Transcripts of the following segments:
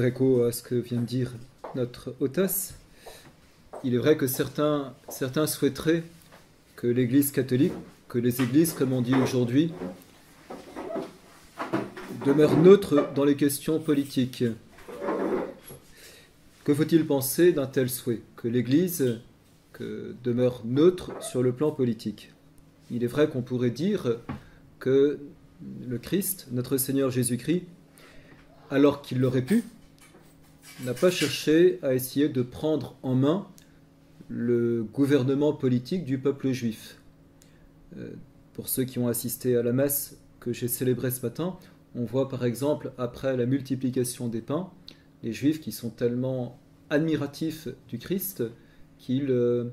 écho à ce que vient de dire notre hôtesse. Il est vrai que certains souhaiteraient que l'Église catholique, que les églises, comme on dit aujourd'hui, demeurent neutres dans les questions politiques. Que faut-il penser d'un tel souhait? Que l'Église demeure neutre sur le plan politique. Il est vrai qu'on pourrait dire que le Christ, notre Seigneur Jésus-Christ, alors qu'il l'aurait pu, n'a pas cherché à essayer de prendre en main le gouvernement politique du peuple juif. Pour ceux qui ont assisté à la messe que j'ai célébrée ce matin, on voit par exemple, après la multiplication des pains, les Juifs qui sont tellement admiratifs du Christ qu'ils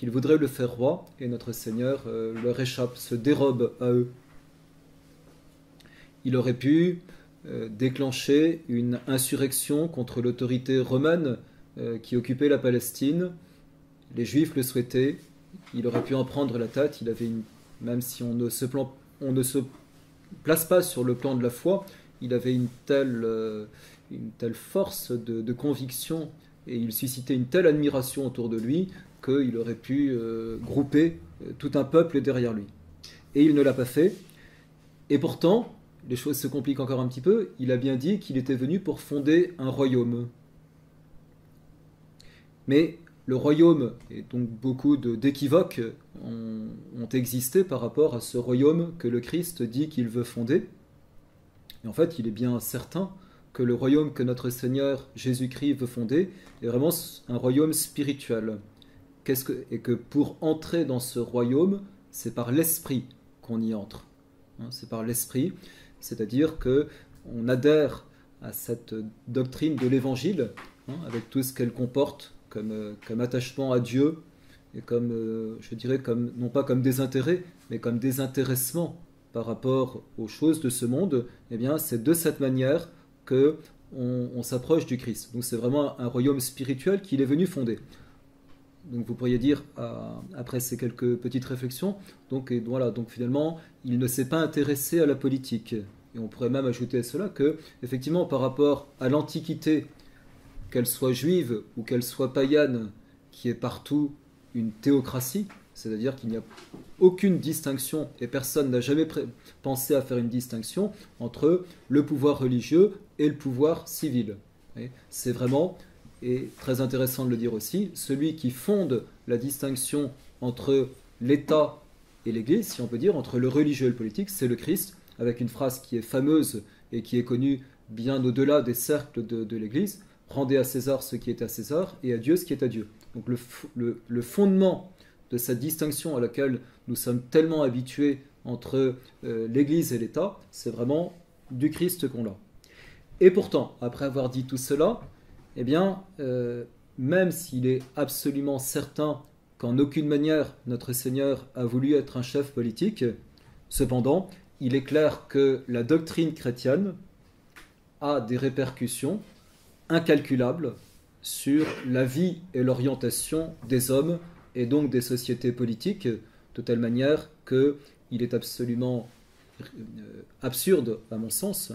voudraient le faire roi, et notre Seigneur leur échappe, se dérobe à eux. Il aurait pu déclencher une insurrection contre l'autorité romaine qui occupait la Palestine. Les Juifs le souhaitaient, il aurait pu en prendre la tête, même si on ne se place pas sur le plan de la foi, il avait une telle force de conviction et il suscitait une telle admiration autour de lui qu'il aurait pu grouper tout un peuple derrière lui. Et il ne l'a pas fait. Et pourtant, les choses se compliquent encore un petit peu, il a bien dit qu'il était venu pour fonder un royaume. Mais le royaume, et donc beaucoup d'équivoques ont existé par rapport à ce royaume que le Christ dit qu'il veut fonder. Et en fait, il est bien certain que le royaume que notre Seigneur Jésus-Christ veut fonder est vraiment un royaume spirituel. Et que pour entrer dans ce royaume, c'est par l'Esprit qu'on y entre. C'est par l'Esprit, c'est-à-dire qu'on adhère à cette doctrine de l'Évangile, avec tout ce qu'elle comporte comme attachement à Dieu, et non pas comme désintérêt, mais comme désintéressement par rapport aux choses de ce monde. Eh bien, c'est de cette manière qu'on s'approche du Christ. Donc c'est vraiment un royaume spirituel qu'il est venu fonder. Donc vous pourriez dire, après ces quelques petites réflexions, donc finalement, il ne s'est pas intéressé à la politique. Et on pourrait même ajouter à cela que, effectivement, par rapport à l'Antiquité, qu'elle soit juive ou qu'elle soit païenne, qui est partout une théocratie, c'est-à-dire qu'il n'y a aucune distinction, et personne n'a jamais pensé à faire une distinction entre le pouvoir religieux et le pouvoir civil. C'est vraiment, et très intéressant de le dire aussi, celui qui fonde la distinction entre l'État et l'Église, si on peut dire, entre le religieux et le politique, c'est le Christ, avec une phrase qui est fameuse et qui est connue bien au-delà des cercles de l'Église: rendez à César ce qui est à César et à Dieu ce qui est à Dieu. Donc le fondement de cette distinction à laquelle nous sommes tellement habitués entre l'Église et l'État, c'est vraiment du Christ qu'on l'a. Et pourtant, après avoir dit tout cela, eh bien, même s'il est absolument certain qu'en aucune manière notre Seigneur a voulu être un chef politique, cependant, il est clair que la doctrine chrétienne a des répercussions incalculables sur la vie et l'orientation des hommes et donc des sociétés politiques, de telle manière qu'il est absolument absurde, à mon sens,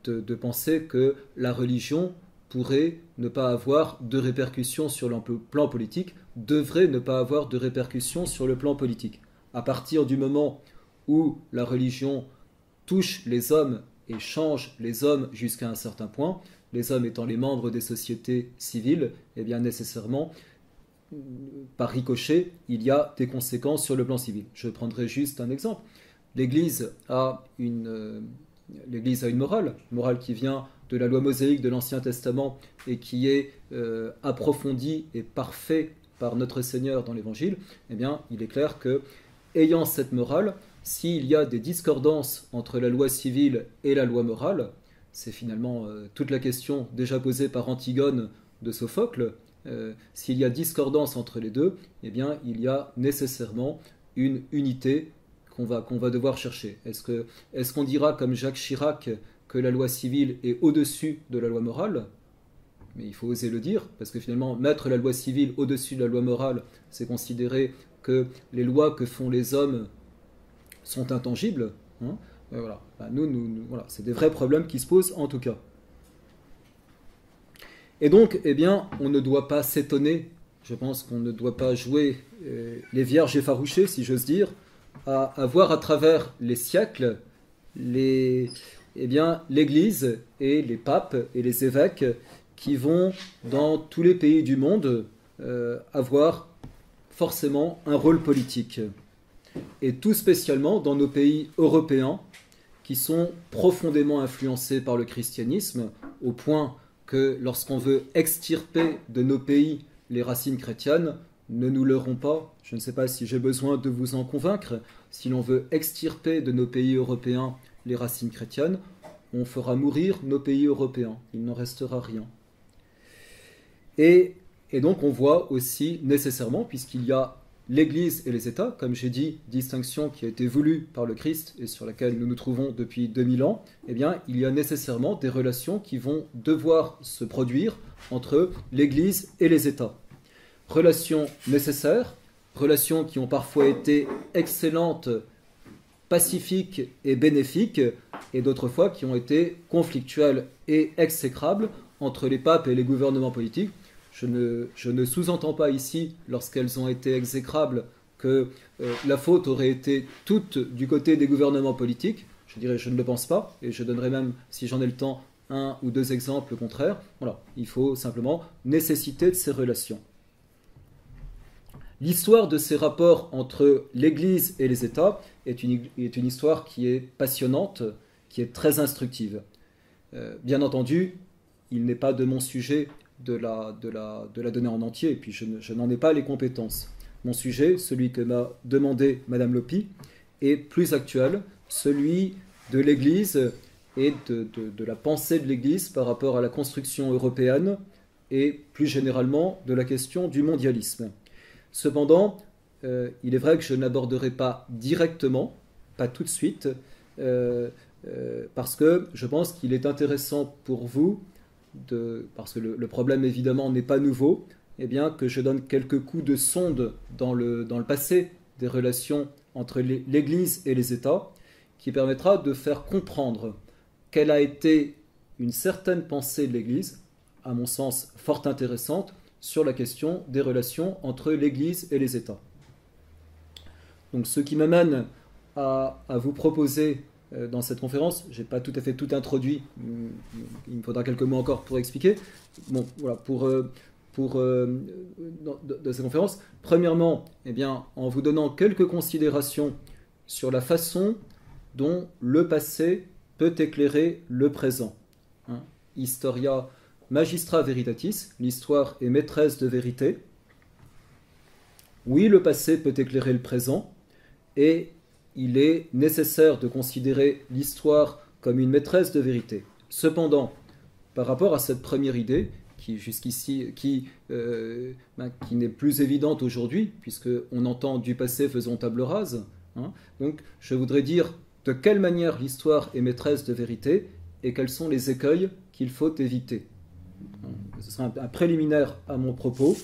de penser que la religion pourrait ne pas avoir de répercussions sur le plan politique, devrait ne pas avoir de répercussions sur le plan politique. À partir du moment où la religion touche les hommes et change les hommes jusqu'à un certain point, les hommes étant les membres des sociétés civiles, eh bien nécessairement, par ricochet, il y a des conséquences sur le plan civil. Je prendrai juste un exemple. L'Église a une morale qui vient de la loi mosaïque de l'Ancien Testament et qui est approfondie et parfaite par notre Seigneur dans l'Évangile. Eh bien, il est clair que, ayant cette morale, s'il y a des discordances entre la loi civile et la loi morale, c'est finalement toute la question déjà posée par Antigone de Sophocle. S'il y a discordance entre les deux, eh bien, il y a nécessairement une unité qu'on va devoir chercher. Est-ce qu'on dira, comme Jacques Chirac, que la loi civile est au-dessus de la loi morale? Mais il faut oser le dire, parce que finalement, mettre la loi civile au-dessus de la loi morale, c'est considérer que les lois que font les hommes sont intangibles. Voilà. Voilà, c'est des vrais problèmes qui se posent en tout cas. Et donc, eh bien, on ne doit pas s'étonner, je pense qu'on ne doit pas jouer les vierges effarouchées, si j'ose dire, à voir à travers les siècles eh bien, l'Église et les papes et les évêques qui vont, dans tous les pays du monde, avoir forcément un rôle politique. Et tout spécialement dans nos pays européens, qui sont profondément influencés par le christianisme, au point que lorsqu'on veut extirper de nos pays les racines chrétiennes, ne nous leurrons pas, je ne sais pas si j'ai besoin de vous en convaincre, si l'on veut extirper de nos pays européens les racines chrétiennes, on fera mourir nos pays européens, il n'en restera rien. Et donc on voit aussi nécessairement, puisqu'il y a l'Église et les États, comme j'ai dit, distinction qui a été voulue par le Christ et sur laquelle nous nous trouvons depuis 2000 ans, eh bien, il y a nécessairement des relations qui vont devoir se produire entre l'Église et les États. Relations nécessaires, relations qui ont parfois été excellentes, pacifiques et bénéfiques, et d'autres fois qui ont été conflictuelles et exécrables entre les papes et les gouvernements politiques. Je ne sous-entends pas ici, lorsqu'elles ont été exécrables, que la faute aurait été toute du côté des gouvernements politiques. Je dirais, je ne le pense pas, et je donnerai même, si j'en ai le temps, un ou deux exemples contraires. Voilà, il faut simplement nécessiter de ces relations. L'histoire de ces rapports entre l'Église et les États est une histoire qui est passionnante, qui est très instructive. Bien entendu, il n'est pas de mon sujet de la donner en entier, et puis je n'en ai pas les compétences. Mon sujet, celui que m'a demandé Madame Lopi, est plus actuel, celui de l'Église et de la pensée de l'Église par rapport à la construction européenne et plus généralement de la question du mondialisme. Cependant, il est vrai que je n'aborderai pas directement, pas tout de suite, parce que je pense qu'il est intéressant pour vous, parce que le problème évidemment n'est pas nouveau, eh bien, que je donne quelques coups de sonde dans le passé des relations entre l'Église et les États, qui permettra de faire comprendre quelle a été une certaine pensée de l'Église, à mon sens fort intéressante, sur la question des relations entre l'Église et les États. Donc ce qui m'amène à vous proposer dans cette conférence, je n'ai pas tout à fait tout introduit, il me faudra quelques mots encore pour expliquer. Bon, voilà, de cette conférence, premièrement, eh bien, en vous donnant quelques considérations sur la façon dont le passé peut éclairer le présent. Historia magistra veritatis, l'histoire est maîtresse de vérité. Oui, le passé peut éclairer le présent, et il est nécessaire de considérer l'histoire comme une maîtresse de vérité. Cependant, par rapport à cette première idée, qui jusqu'ici, qui n'est plus évidente aujourd'hui, puisqu'on entend du passé faisons table rase, donc je voudrais dire de quelle manière l'histoire est maîtresse de vérité et quels sont les écueils qu'il faut éviter. Ce sera un préliminaire à mon propos.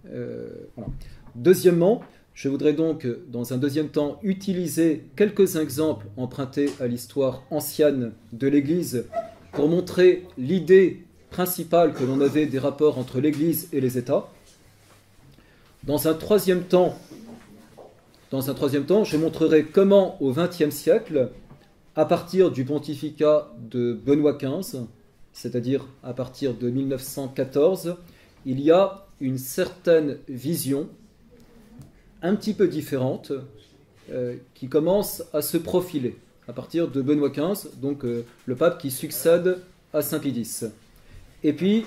Voilà. Deuxièmement, je voudrais donc, dans un deuxième temps, utiliser quelques exemples empruntés à l'histoire ancienne de l'Église pour montrer l'idée principale que l'on avait des rapports entre l'Église et les États. Dans un troisième temps, je montrerai comment, au XXe siècle, à partir du pontificat de Benoît XV, c'est-à-dire à partir de 1914, il y a une certaine vision un petit peu différente qui commence à se profiler à partir de Benoît XV, donc le pape qui succède à Saint Pie X. Et puis,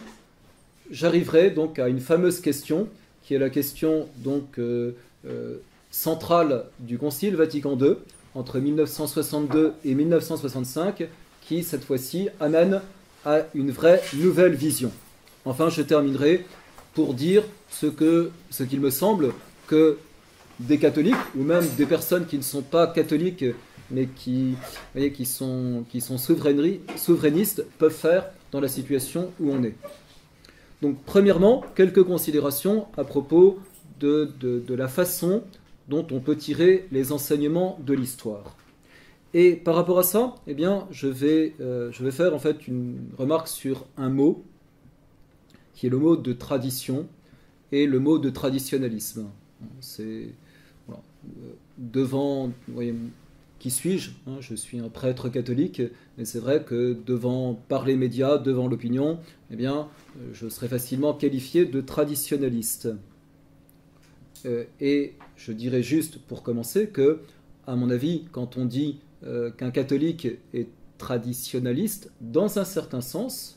j'arriverai donc à une fameuse question, qui est la question donc centrale du Concile Vatican II, entre 1962 et 1965, qui, cette fois-ci, amène à une vraie nouvelle vision. Enfin, je terminerai pour dire ce qu'il me semble que des catholiques, ou même des personnes qui ne sont pas catholiques, mais qui sont souverainistes, peuvent faire dans la situation où on est. Donc, premièrement, quelques considérations à propos de la façon dont on peut tirer les enseignements de l'histoire. Et par rapport à ça, eh bien, je vais faire en fait une remarque sur un mot qui est le mot de tradition et le mot de traditionnalisme. C'est voilà, devant, vous voyez, qui suis-je? Je suis un prêtre catholique, mais c'est vrai que par les médias, devant l'opinion, eh bien, je serais facilement qualifié de traditionnaliste. Et je dirais juste, pour commencer, que, à mon avis, quand on dit qu'un catholique est traditionnaliste, dans un certain sens,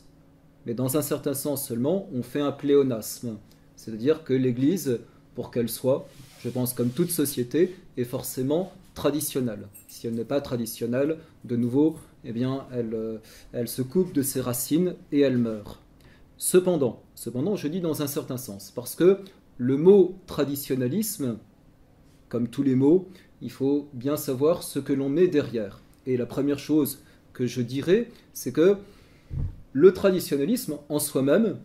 mais dans un certain sens seulement, on fait un pléonasme. C'est-à-dire que l'Église, pour qu'elle soit, je pense comme toute société, est forcément traditionnelle. Si elle n'est pas traditionnelle, de nouveau, eh bien, elle se coupe de ses racines et elle meurt. Cependant, je dis dans un certain sens, parce que le mot traditionnalisme, comme tous les mots, il faut bien savoir ce que l'on met derrière. Et la première chose que je dirais, c'est que le traditionnalisme en soi-même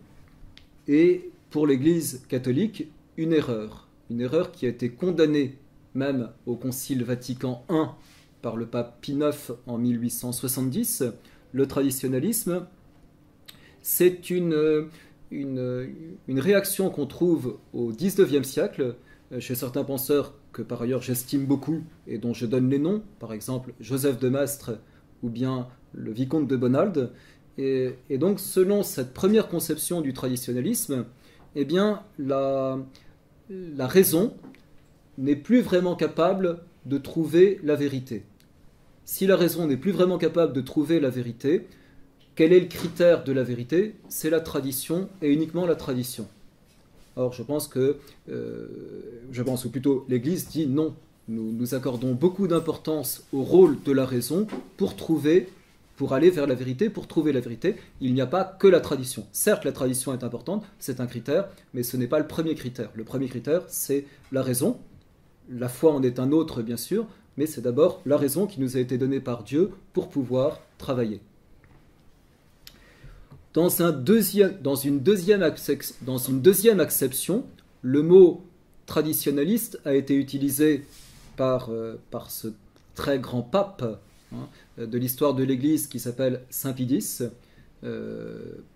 est pour l'Église catholique une erreur qui a été condamnée même au Concile Vatican I par le pape Pie IX en 1870. Le traditionnalisme, c'est une réaction qu'on trouve au XIXe siècle chez certains penseurs que par ailleurs j'estime beaucoup et dont je donne les noms, par exemple Joseph de Maistre ou bien le vicomte de Bonald. Et donc selon cette première conception du traditionnalisme, eh bien la raison n'est plus vraiment capable de trouver la vérité. Si la raison n'est plus vraiment capable de trouver la vérité, quel est le critère de la vérité? C'est la tradition et uniquement la tradition. Or, je pense, ou plutôt l'Église dit non. Nous accordons beaucoup d'importance au rôle de la raison pour aller vers la vérité, pour trouver la vérité. Il n'y a pas que la tradition. Certes, la tradition est importante, c'est un critère, mais ce n'est pas le premier critère. Le premier critère, c'est la raison. La foi en est un autre, bien sûr, mais c'est d'abord la raison qui nous a été donnée par Dieu pour pouvoir travailler. Dans une deuxième acception, le mot traditionnaliste a été utilisé par ce très grand pape de l'histoire de l'Église qui s'appelle Saint Pie X,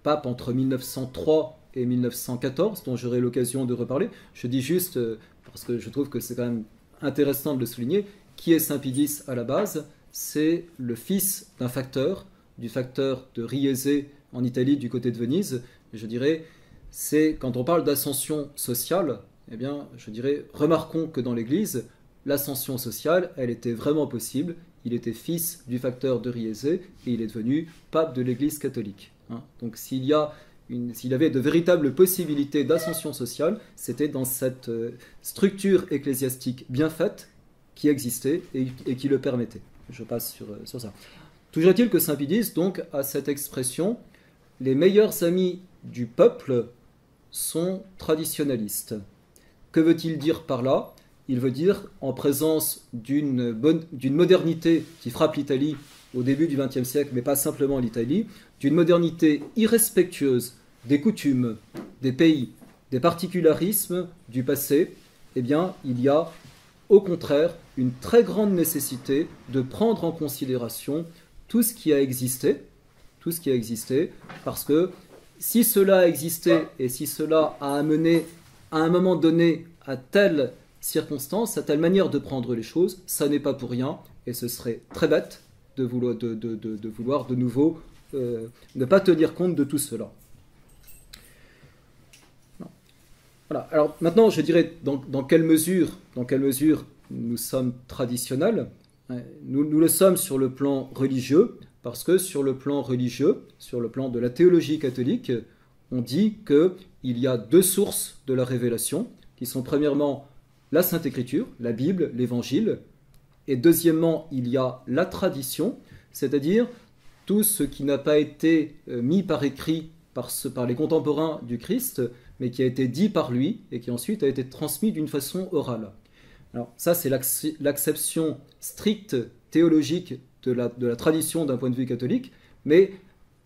pape entre 1903 et 1914, dont j'aurai l'occasion de reparler. Je dis juste, parce que je trouve que c'est quand même intéressant de le souligner, qui est Saint Pie X à la base? C'est le fils d'un facteur, du facteur de Riese en Italie, du côté de Venise. Je dirais, c'est quand on parle d'ascension sociale, eh bien, je dirais, remarquons que dans l'Église, l'ascension sociale, elle était vraiment possible. Il était fils du facteur de Riese et il est devenu pape de l'Église catholique. Donc s'il y avait de véritables possibilités d'ascension sociale, c'était dans cette structure ecclésiastique bien faite qui existait et qui le permettait. Je passe sur ça. Toujours est-il que Saint Pie X donc a cette expression: les meilleurs amis du peuple sont traditionnalistes. Que veut-il dire par là? Il veut dire, en présence d'une modernité qui frappe l'Italie au début du XXe siècle, mais pas simplement l'Italie, d'une modernité irrespectueuse des coutumes, des pays, des particularismes du passé, eh bien, il y a au contraire une très grande nécessité de prendre en considération tout ce qui a existé, parce que si cela a existé et si cela a amené à un moment donné à telle circonstance, à telle manière de prendre les choses, ça n'est pas pour rien, et ce serait très bête de vouloir de nouveau ne pas tenir compte de tout cela. Voilà. Alors maintenant, je dirais dans quelle mesure nous sommes traditionnels. Nous le sommes sur le plan religieux, parce que sur le plan religieux, sur le plan de la théologie catholique, on dit qu'il y a deux sources de la révélation, qui sont premièrement la Sainte Écriture, la Bible, l'Évangile, et deuxièmement, il y a la tradition, c'est-à-dire tout ce qui n'a pas été mis par écrit par les contemporains du Christ, mais qui a été dit par lui et qui ensuite a été transmis d'une façon orale. Alors ça, c'est l'acception stricte théologique de la tradition d'un point de vue catholique, mais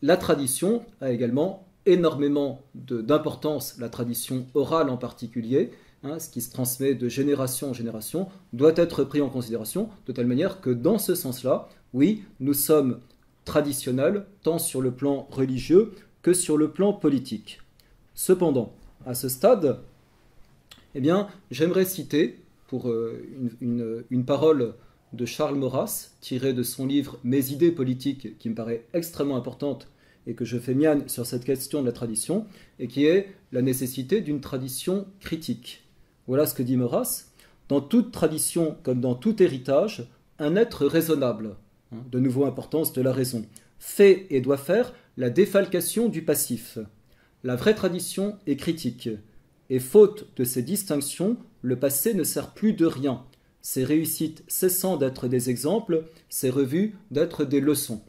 la tradition a également énormément d'importance, la tradition orale en particulier, ce qui se transmet de génération en génération, doit être pris en considération, de telle manière que dans ce sens-là, oui, nous sommes traditionnels, tant sur le plan religieux que sur le plan politique. Cependant, à ce stade, eh bien, j'aimerais citer pour une parole de Charles Maurras, tirée de son livre Mes idées politiques, qui me paraît extrêmement importante et que je fais mienne sur cette question de la tradition, et qui est la nécessité d'une tradition critique. Voilà ce que dit Maurras. Dans toute tradition, comme dans tout héritage, un être raisonnable, de nouveau importance de la raison, fait et doit faire la défalcation du passif. La vraie tradition est critique, et faute de ces distinctions, le passé ne sert plus de rien. Ses réussites cessant d'être des exemples, ses revues d'être des leçons.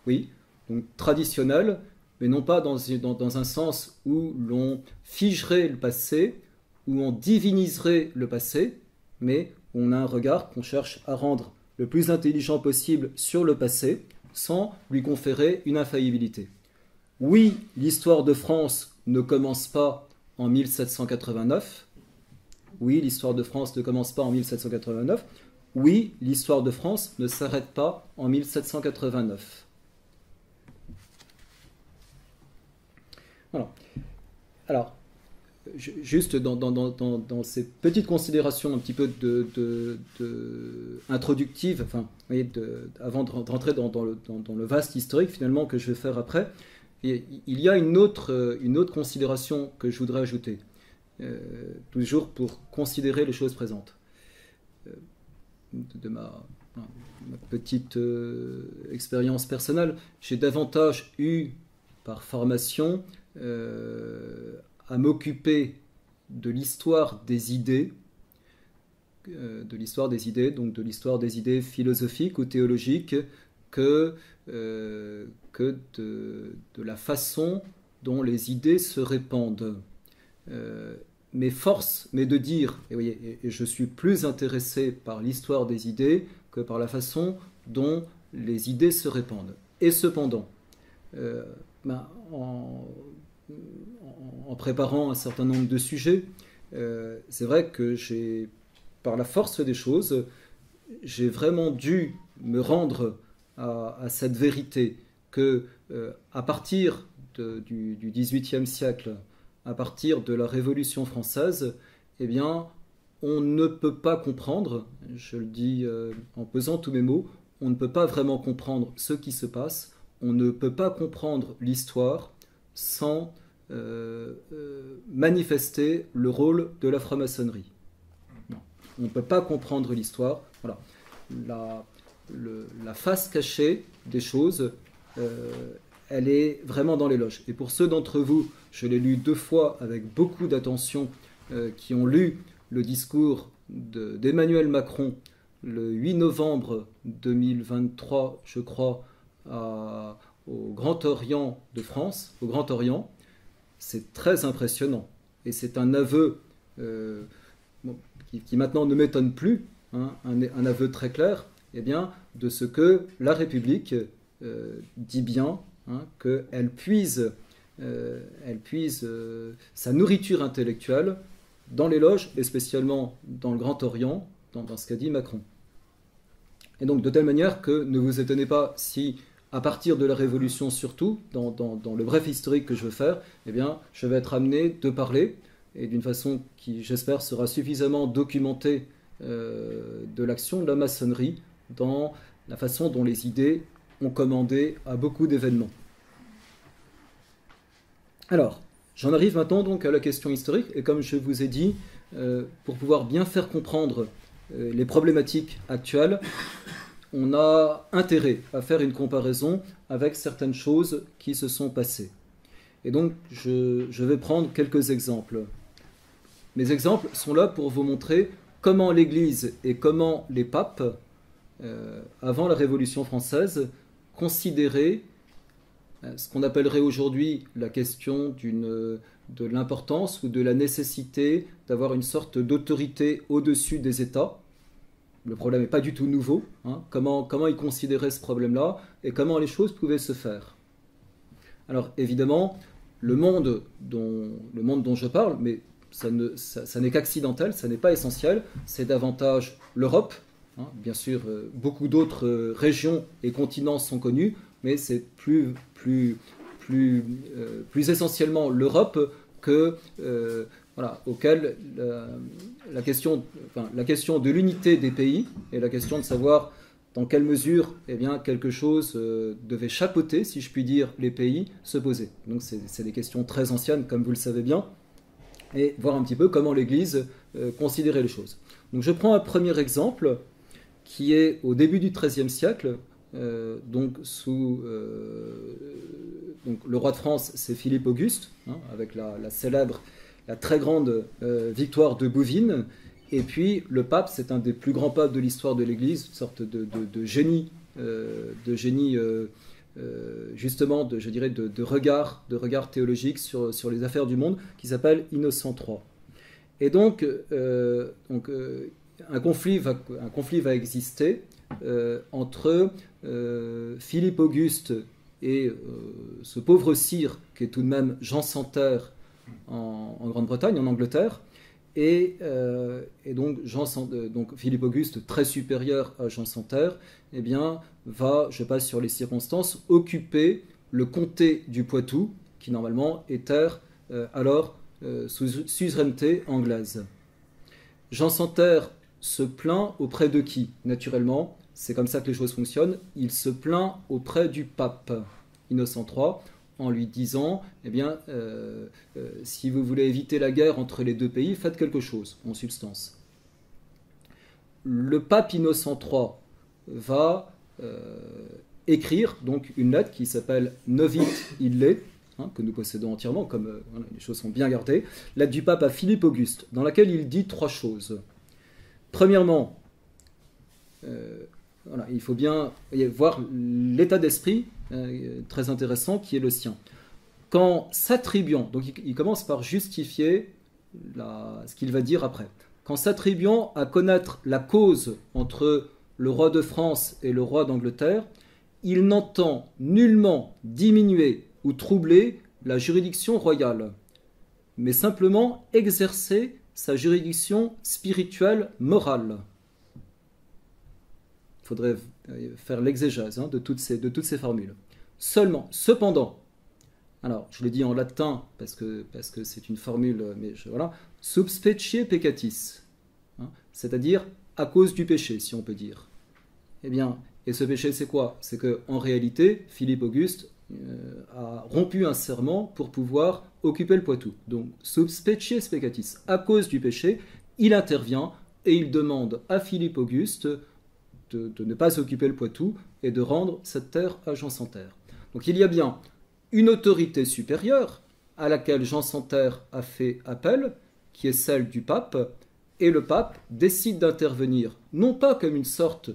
Oui, donc traditionnel, mais non pas dans un sens où l'on figerait le passé, où on diviniserait le passé, mais où on a un regard qu'on cherche à rendre le plus intelligent possible sur le passé, sans lui conférer une infaillibilité. Oui, l'histoire de France ne commence pas en 1789. Oui, l'histoire de France ne commence pas en 1789. Oui, l'histoire de France ne s'arrête pas en 1789. Voilà. Alors, juste dans ces petites considérations un petit peu introductives, enfin, vous voyez, avant de rentrer dans le vaste historique finalement que je vais faire après, il y a une autre considération que je voudrais ajouter, toujours pour considérer les choses présentes. De ma petite expérience personnelle, j'ai davantage eu, par formation, à m'occuper de l'histoire des idées, donc de l'histoire des idées philosophiques ou théologiques, que de la façon dont les idées se répandent. Mais force m'est de dire, et, voyez, et je suis plus intéressé par l'histoire des idées que par la façon dont les idées se répandent. Et cependant, en préparant un certain nombre de sujets, c'est vrai que par la force des choses, j'ai vraiment dû me rendre à cette vérité que, à partir du XVIIIe siècle, à partir de la Révolution française, eh bien, on ne peut pas comprendre, je le dis en pesant tous mes mots, on ne peut pas vraiment comprendre ce qui se passe, on ne peut pas comprendre l'histoire sans manifester le rôle de la franc-maçonnerie. On ne peut pas comprendre l'histoire. Voilà. La face cachée des choses, elle est vraiment dans les loges. Et pour ceux d'entre vous, je l'ai lu 2 fois avec beaucoup d'attention, qui ont lu le discours d'Emmanuel Macron le 8 novembre 2023, je crois, au Grand Orient de France, au Grand Orient, c'est très impressionnant. Et c'est un aveu qui maintenant ne m'étonne plus, hein, un aveu très clair, eh bien, de ce que la République dit bien, hein, qu'elle puise, sa nourriture intellectuelle dans les loges, et spécialement dans le Grand Orient, dans ce qu'a dit Macron. Et donc, de telle manière que ne vous étonnez pas si, à partir de la Révolution surtout, dans le bref historique que je veux faire, eh bien, je vais être amené de parler, et d'une façon qui, j'espère, sera suffisamment documentée de l'action de la maçonnerie dans la façon dont les idées ont commandé à beaucoup d'événements. Alors, j'en arrive maintenant donc à la question historique, et comme je vous ai dit, pour pouvoir bien faire comprendre les problématiques actuelles, on a intérêt à faire une comparaison avec certaines choses qui se sont passées. Et donc, je vais prendre quelques exemples. Mes exemples sont là pour vous montrer comment l'Église et comment les papes, avant la Révolution française, considéraient ce qu'on appellerait aujourd'hui la question de l'importance ou de la nécessité d'avoir une sorte d'autorité au-dessus des États. Le problème n'est pas du tout nouveau. Hein. Comment ils considéraient ce problème-là et comment les choses pouvaient se faire. Alors évidemment, le monde dont je parle, mais ça n'est qu'accidentel, ça n'est pas essentiel, c'est davantage l'Europe. Hein. Bien sûr, beaucoup d'autres régions et continents sont connus, mais c'est plus essentiellement l'Europe que, voilà, auquel la question de l'unité des pays et la question de savoir dans quelle mesure eh bien, quelque chose devait chapeauter, si je puis dire, les pays, se posait. Donc c'est des questions très anciennes, comme vous le savez bien, et voir un petit peu comment l'Église considérait les choses. Donc je prends un premier exemple qui est au début du XIIIe siècle, donc le roi de France, c'est Philippe Auguste, hein, avec la célèbre, la très grande victoire de Bouvines. Et puis le pape, c'est un des plus grands papes de l'histoire de l'Église, une sorte de génie, justement, je dirais, de regard théologique sur les affaires du monde, qui s'appelle Innocent III. Et donc un conflit va exister entre Philippe Auguste et ce pauvre sire, qui est tout de même Jean Santerre en Grande-Bretagne, en Angleterre. Et donc, Philippe Auguste, très supérieur à Jean Santerre, eh bien, va, je passe sur les circonstances, occuper le comté du Poitou, qui normalement était alors sous suzeraineté anglaise. Jean Santerre se plaint auprès de qui? Naturellement, c'est comme ça que les choses fonctionnent. Il se plaint auprès du pape Innocent III, en lui disant, eh bien, si vous voulez éviter la guerre entre les deux pays, faites quelque chose, en substance. Le pape Innocent III va écrire donc une lettre qui s'appelle Novit Ille, hein, que nous possédons entièrement, comme voilà, les choses sont bien gardées, lettre du pape à Philippe Auguste, dans laquelle il dit trois choses. Premièrement, voilà, il faut bien voir l'état d'esprit très intéressant qui est le sien. Quand s'attribuant, donc il commence par justifier ce qu'il va dire après. Qu'en s'attribuant à connaître la cause entre le roi de France et le roi d'Angleterre, il n'entend nullement diminuer ou troubler la juridiction royale, mais simplement exercer sa juridiction spirituelle morale. Il faudrait faire l'exégèse de toutes ces formules. Seulement, cependant, alors je le dis en latin parce que c'est une formule, mais voilà, sub specie peccatis, hein, c'est-à-dire à cause du péché, si on peut dire. Eh bien, et ce péché, c'est quoi? C'est qu'en réalité, Philippe Auguste a rompu un serment pour pouvoir occuper le Poitou. Donc, sub specie peccatis, à cause du péché, il intervient et il demande à Philippe Auguste de ne pas occuper le Poitou et de rendre cette terre à Jean Santerre. Donc il y a bien une autorité supérieure à laquelle Jean Santerre a fait appel, qui est celle du pape, et le pape décide d'intervenir, non pas comme une sorte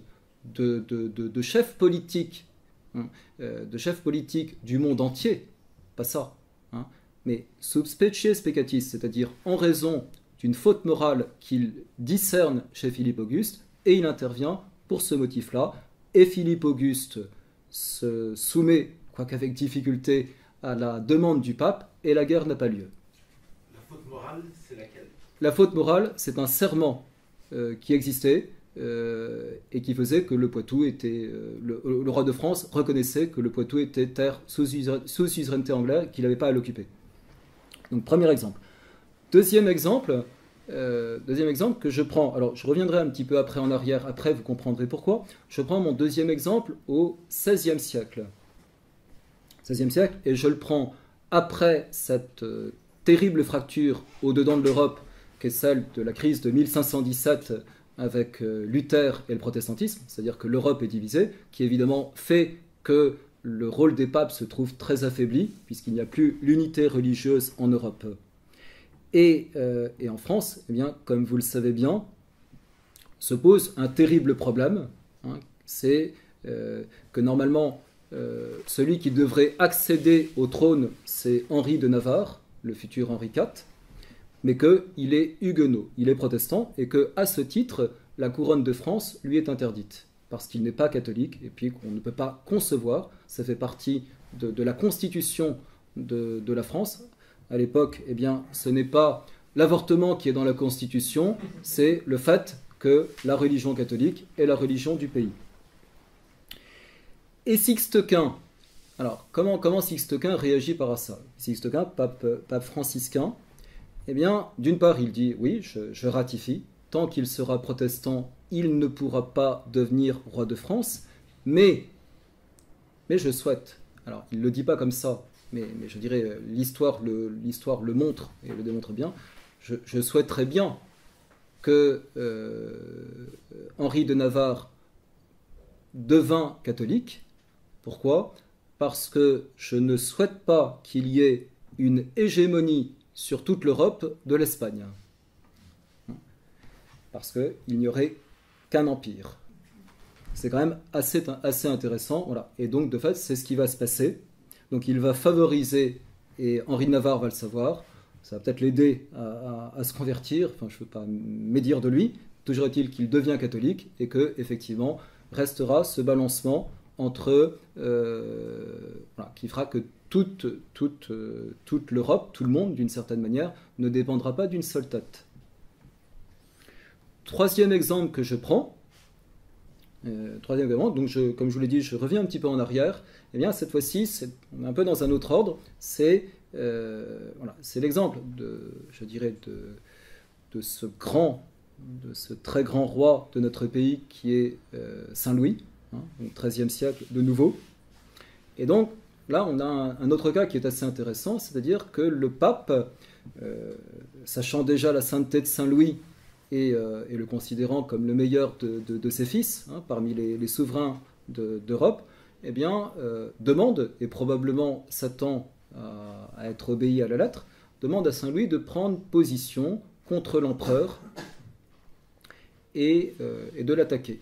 de chef politique, du monde entier, pas ça, hein, mais sub species peccatis, c'est-à-dire en raison d'une faute morale qu'il discerne chez Philippe Auguste, et il intervient pour ce motif-là, et Philippe Auguste se soumet, quoiqu'avec difficulté, à la demande du pape, et la guerre n'a pas lieu. La faute morale, c'est laquelle? La faute morale, c'est un serment qui existait et qui faisait que le Poitou était... le roi de France reconnaissait que le Poitou était terre sous suzeraineté anglaise, qu'il n'avait pas à l'occuper. Donc, premier exemple. Deuxième exemple que je prends, alors je reviendrai un petit peu après en arrière, après vous comprendrez pourquoi. Je prends mon deuxième exemple au XVIe siècle. XVIe siècle, et je le prends après cette terrible fracture au-dedans de l'Europe, qui est celle de la crise de 1517 avec Luther et le protestantisme, c'est-à-dire que l'Europe est divisée, qui évidemment fait que le rôle des papes se trouve très affaibli, puisqu'il n'y a plus l'unité religieuse en Europe. Et en France, eh bien, comme vous le savez bien, se pose un terrible problème, hein, c'est que normalement, celui qui devrait accéder au trône, c'est Henri de Navarre, le futur Henri IV, mais qu'il est huguenot, il est protestant, et qu'à ce titre, la couronne de France lui est interdite, parce qu'il n'est pas catholique, et puis qu'on ne peut pas concevoir, ça fait partie de la constitution de la France. À l'époque, eh bien, ce n'est pas l'avortement qui est dans la Constitution, c'est le fait que la religion catholique est la religion du pays. Et Sixte Quint, Alors, comment Sixte Quint réagit par à ça? Sixte Quint, pape franciscain, eh bien, d'une part, il dit, oui, je ratifie, tant qu'il sera protestant, il ne pourra pas devenir roi de France, mais je souhaite, alors il ne le dit pas comme ça, mais je dirais, l'histoire le montre, et le démontre bien, je souhaiterais bien que Henri de Navarre devint catholique. Pourquoi? Parce que je ne souhaite pas qu'il y ait une hégémonie sur toute l'Europe de l'Espagne. Parce qu'il n'y aurait qu'un empire. C'est quand même assez intéressant. Voilà. Et donc, de fait, c'est ce qui va se passer. Donc, il va favoriser, et Henri de Navarre va le savoir, ça va peut-être l'aider à se convertir, enfin, je ne veux pas médire de lui, toujours est-il qu'il devient catholique, et que, effectivement, restera ce balancement entre, voilà, qui fera que toute l'Europe, tout le monde, d'une certaine manière, ne dépendra pas d'une seule tête. Troisième exemple que je prends, donc comme je vous l'ai dit, je reviens un petit peu en arrière. Eh bien, cette fois-ci, on est un peu dans un autre ordre. C'est l'exemple je dirais, de ce très grand roi de notre pays qui est Saint Louis, au XIIIe siècle de nouveau. Et donc, là, on a un autre cas qui est assez intéressant, c'est-à-dire que le pape, sachant déjà la sainteté de Saint Louis, et le considérant comme le meilleur de ses fils, parmi les souverains d'Europe, eh bien, demande, et probablement s'attend à être obéi à la lettre, demande à Saint Louis de prendre position contre l'empereur et de l'attaquer.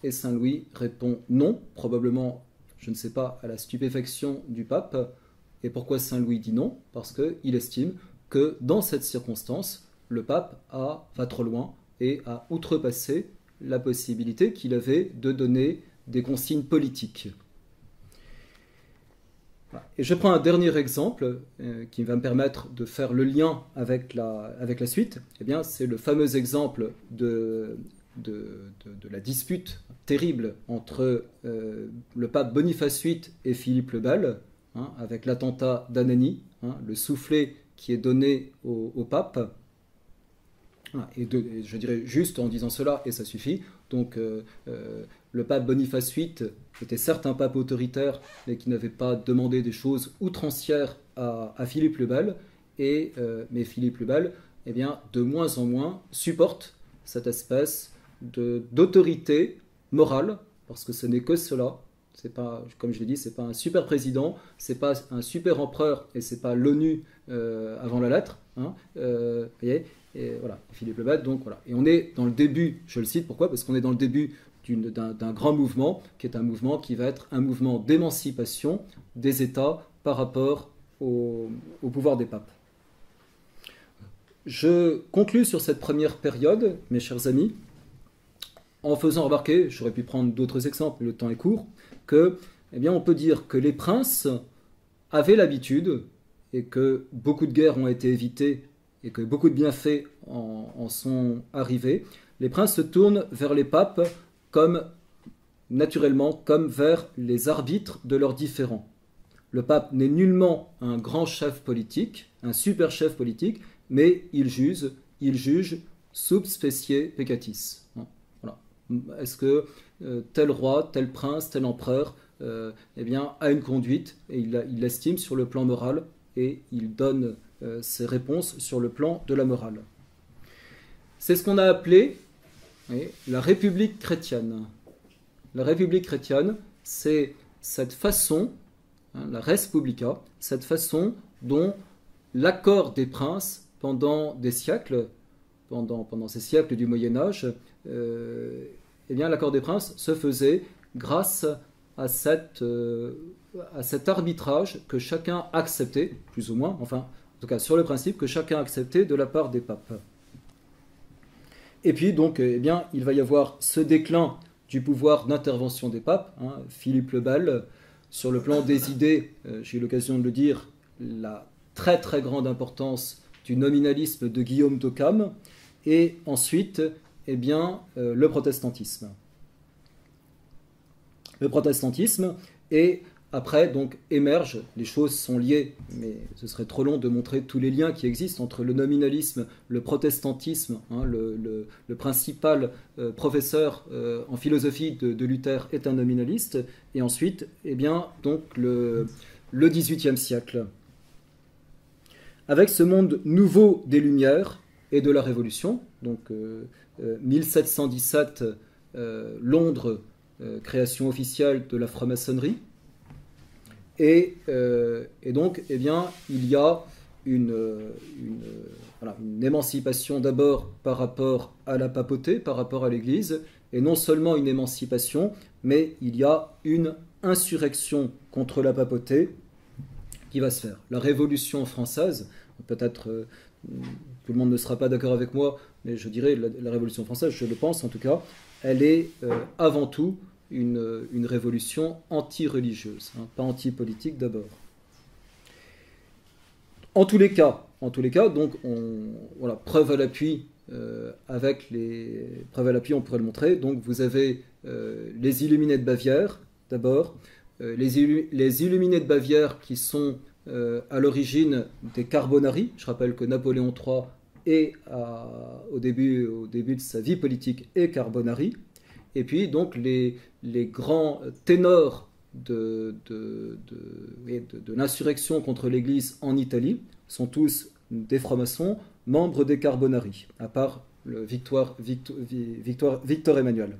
Et Saint Louis répond non, probablement, je ne sais pas, à la stupéfaction du pape. Et pourquoi Saint Louis dit non? Parce qu'il estime que dans cette circonstance, le pape va trop loin et a outrepassé la possibilité qu'il avait de donner des consignes politiques. Voilà. Et je prends un dernier exemple qui va me permettre de faire le lien avec la suite. Eh bien, c'est le fameux exemple de la dispute terrible entre le pape Boniface VIII et Philippe le Bel, avec l'attentat d'Anagni, le soufflet qui est donné au pape. Et je dirais juste en disant cela, et ça suffit. Donc, le pape Boniface VIII était certes un pape autoritaire, mais qui n'avait pas demandé des choses outrancières à Philippe le Bel. Mais Philippe le Bel, eh bien, de moins en moins, supporte cette espèce d'autorité morale, parce que ce n'est que cela. C'est pas, comme je l'ai dit, c'est pas un super président, c'est pas un super empereur, et c'est pas l'ONU avant la lettre. Vous voyez. Et voilà, Philippe le Bel, donc voilà. Et on est dans le début, je le cite, pourquoi? Parce qu'on est dans le début d'un grand mouvement, qui est un mouvement qui va être un mouvement d'émancipation des États par rapport au pouvoir des papes. Je conclus sur cette première période, mes chers amis, en faisant remarquer, j'aurais pu prendre d'autres exemples, mais le temps est court, que, eh bien, on peut dire que les princes avaient l'habitude, et que beaucoup de guerres ont été évitées, et que beaucoup de bienfaits en sont arrivés, les princes se tournent vers les papes naturellement comme vers les arbitres de leurs différends. Le pape n'est nullement un grand chef politique, un super chef politique, mais il juge sub specie peccatis. Voilà. Est-ce que tel roi, tel prince, tel empereur eh bien, a une conduite, et il l'estime sur le plan moral, et il donne ses réponses sur le plan de la morale. C'est ce qu'on a appelé la République chrétienne. La République chrétienne, c'est cette façon, la res publica, cette façon dont l'accord des princes pendant des siècles, pendant ces siècles du Moyen-Âge, eh bien, l'accord des princes se faisait grâce à cet arbitrage que chacun acceptait, plus ou moins, enfin, en tout cas sur le principe que chacun acceptait de la part des papes. Et puis donc, eh bien, il va y avoir ce déclin du pouvoir d'intervention des papes. Philippe le Bel, sur le plan des idées, j'ai eu l'occasion de le dire, la très très grande importance du nominalisme de Guillaume d'Occam, et ensuite, eh bien, le protestantisme. Le protestantisme est après, donc, émergent, les choses sont liées, mais ce serait trop long de montrer tous les liens qui existent entre le nominalisme, le protestantisme. Le principal professeur en philosophie de Luther est un nominaliste. Et ensuite, eh bien, donc, le XVIIIe siècle. Avec ce monde nouveau des Lumières et de la Révolution, donc 1717, Londres, création officielle de la franc-maçonnerie. Et donc, eh bien, il y a une émancipation d'abord par rapport à la papauté, par rapport à l'Église, et non seulement une émancipation, mais il y a une insurrection contre la papauté qui va se faire. La Révolution française, peut-être tout le monde ne sera pas d'accord avec moi, mais je dirais la Révolution française, je le pense en tout cas, elle est avant tout une révolution anti-religieuse, pas anti-politique d'abord. En tous les cas, donc voilà, preuve à l'appui, avec les preuves à l'appui, on pourrait le montrer. Donc vous avez les Illuminés de Bavière, d'abord, les Illuminés de Bavière qui sont à l'origine des Carbonari. Je rappelle que Napoléon III est au début de sa vie politique est Carbonari. Et puis donc les grands ténors de l'insurrection contre l'Église en Italie sont tous des francs-maçons, membres des Carbonari, à part le Victor Emmanuel.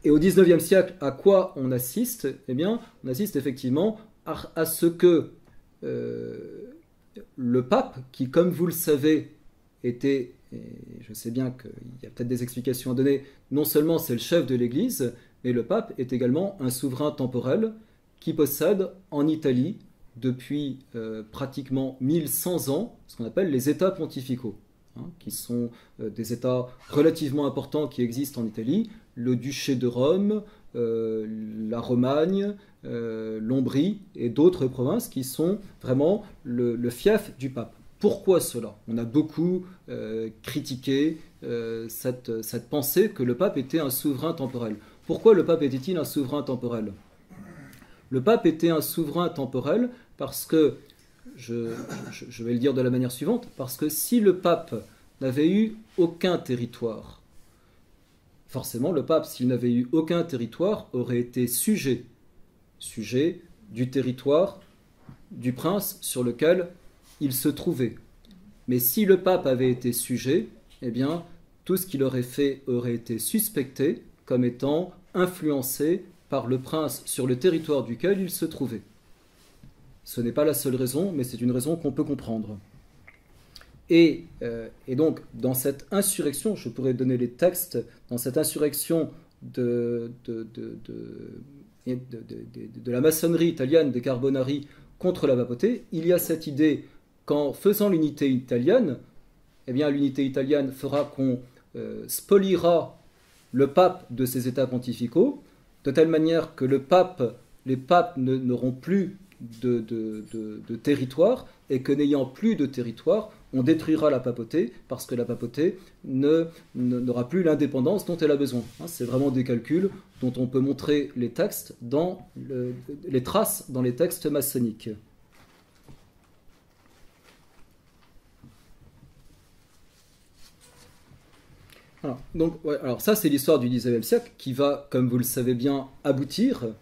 Et au XIXe siècle, à quoi on assiste? Eh bien, on assiste effectivement à ce que le pape, qui, comme vous le savez, était, et je sais bien qu'il y a peut-être des explications à donner, non seulement c'est le chef de l'Église, mais le pape est également un souverain temporel qui possède en Italie, depuis pratiquement 1100 ans, ce qu'on appelle les États pontificaux, qui sont des États relativement importants qui existent en Italie, le duché de Rome, la Romagne, l'Ombrie et d'autres provinces qui sont vraiment le fief du pape. Pourquoi cela? On a beaucoup critiqué cette pensée que le pape était un souverain temporel. Pourquoi le pape était-il un souverain temporel? Le pape était un souverain temporel parce que, je vais le dire de la manière suivante, parce que si le pape n'avait eu aucun territoire, forcément le pape, s'il n'avait eu aucun territoire, aurait été sujet du territoire du prince sur lequel il se trouvait. Mais si le pape avait été sujet, eh bien, tout ce qu'il aurait fait aurait été suspecté comme étant influencé par le prince sur le territoire duquel il se trouvait. Ce n'est pas la seule raison, mais c'est une raison qu'on peut comprendre. Et donc, dans cette insurrection, je pourrais donner les textes, dans cette insurrection de la maçonnerie italienne, des Carbonari, contre la papauté, il y a cette idée qu'en faisant l'unité italienne, eh bien, l'unité italienne fera qu'on spoliera le pape de ses états pontificaux, de telle manière que les papes n'auront plus de territoire, et que n'ayant plus de territoire, on détruira la papauté, parce que la papauté n'aura plus l'indépendance dont elle a besoin. C'est vraiment des calculs dont on peut montrer les textes les traces dans les textes maçonniques. Alors ça, c'est l'histoire du XIXe siècle qui va, comme vous le savez bien, aboutir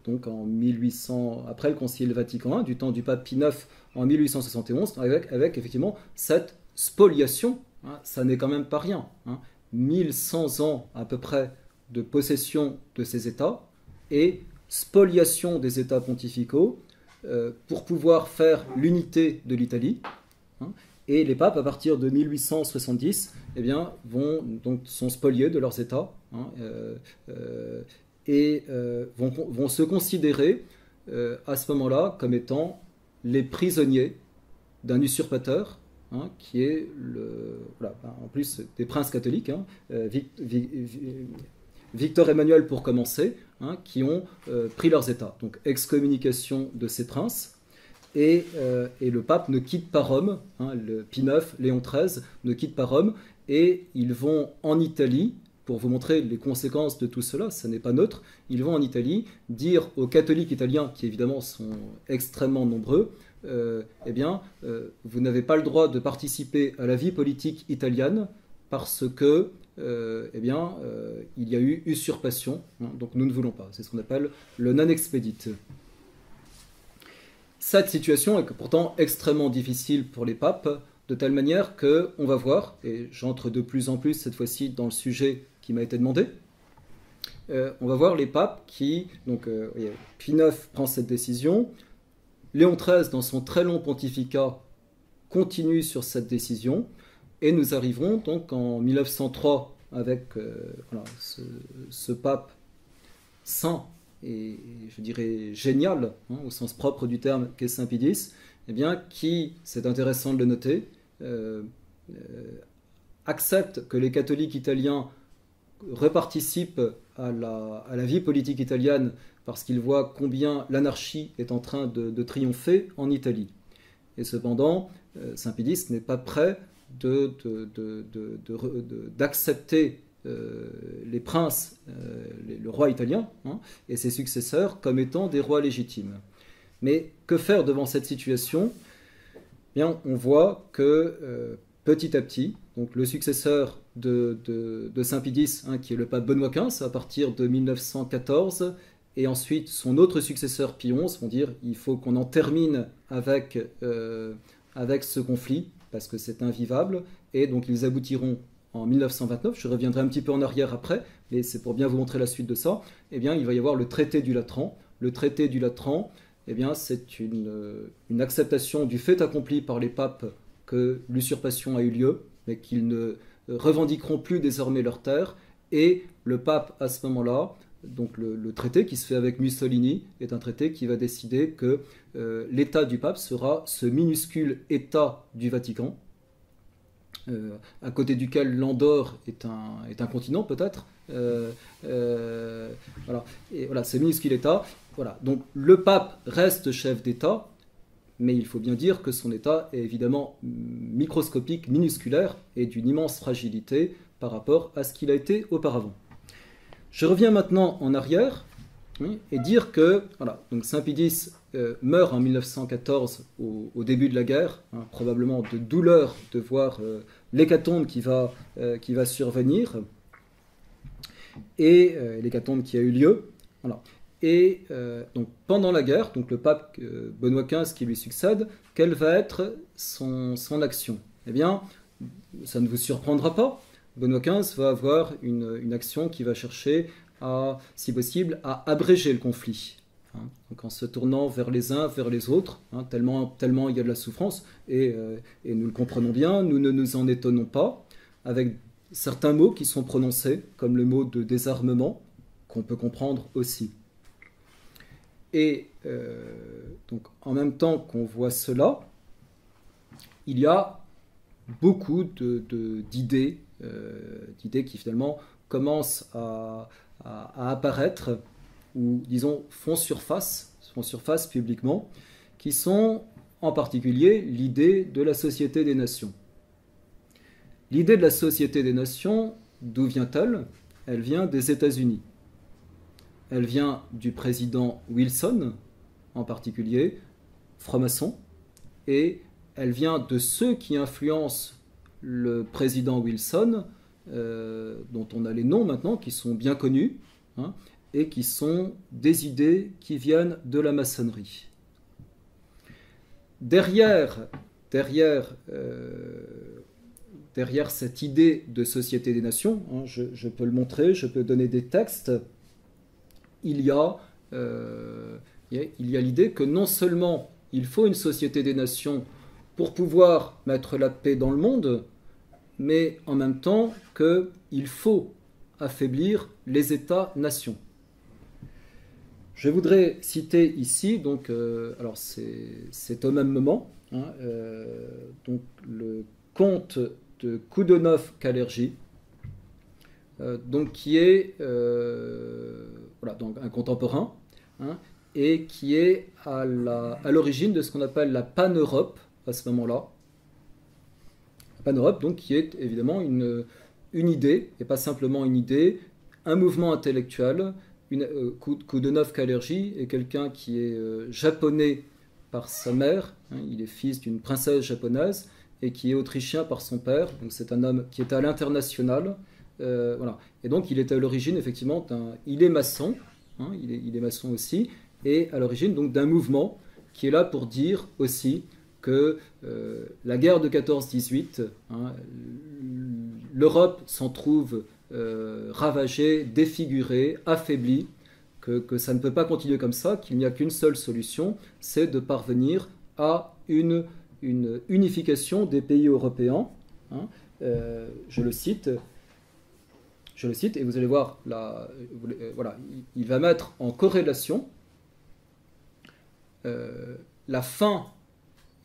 donc en 1800, après le Concile Vatican I, du temps du pape Pie IX en 1871, avec effectivement cette spoliation. Ça n'est quand même pas rien. 1100 ans à peu près de possession de ces États et spoliation des États pontificaux pour pouvoir faire l'unité de l'Italie. Et les papes, à partir de 1870, eh bien, sont spoliés de leurs États et vont se considérer à ce moment-là comme étant les prisonniers d'un usurpateur qui est en plus des princes catholiques, Victor Emmanuel pour commencer, qui ont pris leurs États. Donc excommunication de ces princes. Et le pape ne quitte pas Rome, le Pie IX, Léon XIII ne quitte pas Rome, et ils vont en Italie pour vous montrer les conséquences de tout cela, ça n'est pas neutre, ils vont en Italie dire aux catholiques italiens, qui évidemment sont extrêmement nombreux, eh bien, vous n'avez pas le droit de participer à la vie politique italienne parce que eh bien, il y a eu usurpation, hein, donc nous ne voulons pas. C'est ce qu'on appelle le non expedit. Cette situation est pourtant extrêmement difficile pour les papes, de telle manière qu'on va voir, et j'entre de plus en plus cette fois-ci dans le sujet qui m'a été demandé, on va voir les papes qui, donc Pie IX prend cette décision, Léon XIII dans son très long pontificat continue sur cette décision, et nous arriverons donc en 1903 avec voilà, ce pape saint et je dirais génial, hein, au sens propre du terme, qu'est Saint Pie X, eh bien, qui, c'est intéressant de le noter, accepte que les catholiques italiens reparticipent à la vie politique italienne parce qu'ils voient combien l'anarchie est en train de triompher en Italie. Et cependant, Saint Pie X n'est pas prêt d'accepter les princes, le roi italien, hein, et ses successeurs comme étant des rois légitimes. Mais que faire devant cette situation ? Bien, on voit que petit à petit, donc le successeur de Saint Pie X, hein, qui est le pape Benoît XV, à partir de 1914, et ensuite son autre successeur Pie XI, vont dire il faut qu'on en termine avec ce conflit, parce que c'est invivable, et donc ils aboutiront en 1929, je reviendrai un petit peu en arrière après, mais c'est pour bien vous montrer la suite de ça, eh bien il va y avoir le traité du Latran. Le traité du Latran, eh bien c'est une acceptation du fait accompli par les papes que l'usurpation a eu lieu, mais qu'ils ne revendiqueront plus désormais leur terre, et le pape à ce moment-là, donc le traité qui se fait avec Mussolini, est un traité qui va décider que l'état du pape sera ce minuscule état du Vatican, à côté duquel l'Andorre est un continent peut-être. Voilà. Et voilà, ce minuscule État. Voilà. Donc le pape reste chef d'État, mais il faut bien dire que son État est évidemment microscopique, minusculaire et d'une immense fragilité par rapport à ce qu'il a été auparavant. Je reviens maintenant en arrière, oui, et dire que voilà, donc Saint Pie X meurt en 1914 au début de la guerre, hein, probablement de douleur de voir l'hécatombe qui va survenir, et l'hécatombe qui a eu lieu. Voilà. Et donc pendant la guerre, donc le pape Benoît XV qui lui succède, quelle va être son action ? Eh bien, ça ne vous surprendra pas. Benoît XV va avoir une action qui va chercher à, si possible, à abréger le conflit. Hein, donc en se tournant vers les uns, vers les autres, hein, tellement il y a de la souffrance, et nous le comprenons bien, nous ne nous en étonnons pas, avec certains mots qui sont prononcés, comme le mot de désarmement, qu'on peut comprendre aussi. Et donc en même temps qu'on voit cela, il y a beaucoup d'idées qui finalement commencent à apparaître, ou disons font surface publiquement, qui sont en particulier l'idée de la Société des Nations. L'idée de la Société des Nations, d'où vient-elle ? Elle vient des États-Unis. Elle vient du président Wilson, en particulier, franc-maçon, et elle vient de ceux qui influencent le président Wilson, dont on a les noms maintenant, qui sont bien connus, hein, et qui sont des idées qui viennent de la maçonnerie. Derrière cette idée de Société des Nations, hein, je peux le montrer, je peux donner des textes, il y a l'idée que non seulement il faut une Société des Nations pour pouvoir mettre la paix dans le monde, mais en même temps qu'il faut affaiblir les États-nations. Je voudrais citer ici, donc, alors c'est au même moment, hein, donc le comte de Koudenov-Kalergi, donc qui est voilà, donc un contemporain, hein, et qui est à l'origine de ce qu'on appelle la Pan-Europe à ce moment-là. La Pan-Europe, donc, qui est évidemment une une idée, et pas simplement une idée, un mouvement intellectuel. Koudenov Kalergi est quelqu'un qui est japonais par sa mère, hein, il est fils d'une princesse japonaise, et qui est autrichien par son père, donc c'est un homme qui est à l'international, voilà. Et donc il est à l'origine effectivement il est maçon, hein, il est maçon aussi, et à l'origine donc d'un mouvement qui est là pour dire aussi que la guerre de 14-18, hein, l'Europe s'en trouve ravagée, défigurée, affaiblie, que ça ne peut pas continuer comme ça, qu'il n'y a qu'une seule solution, c'est de parvenir à une unification des pays européens. Hein. Je le cite, et vous allez voir, voilà, il va mettre en corrélation la fin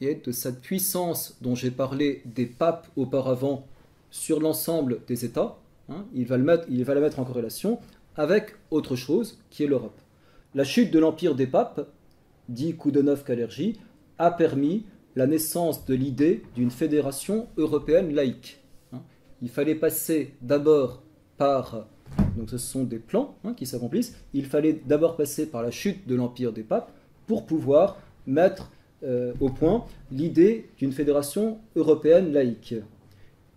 de cette puissance dont j'ai parlé des papes auparavant sur l'ensemble des États. Hein, il va la mettre en corrélation avec autre chose qui est l'Europe. La chute de l'empire des papes, dit Koudenov Kalergi, a permis la naissance de l'idée d'une fédération européenne laïque. Hein, il fallait passer d'abord par, donc ce sont des plans qui s'accomplissent, il fallait d'abord passer par la chute de l'empire des papes pour pouvoir mettre au point l'idée d'une fédération européenne laïque.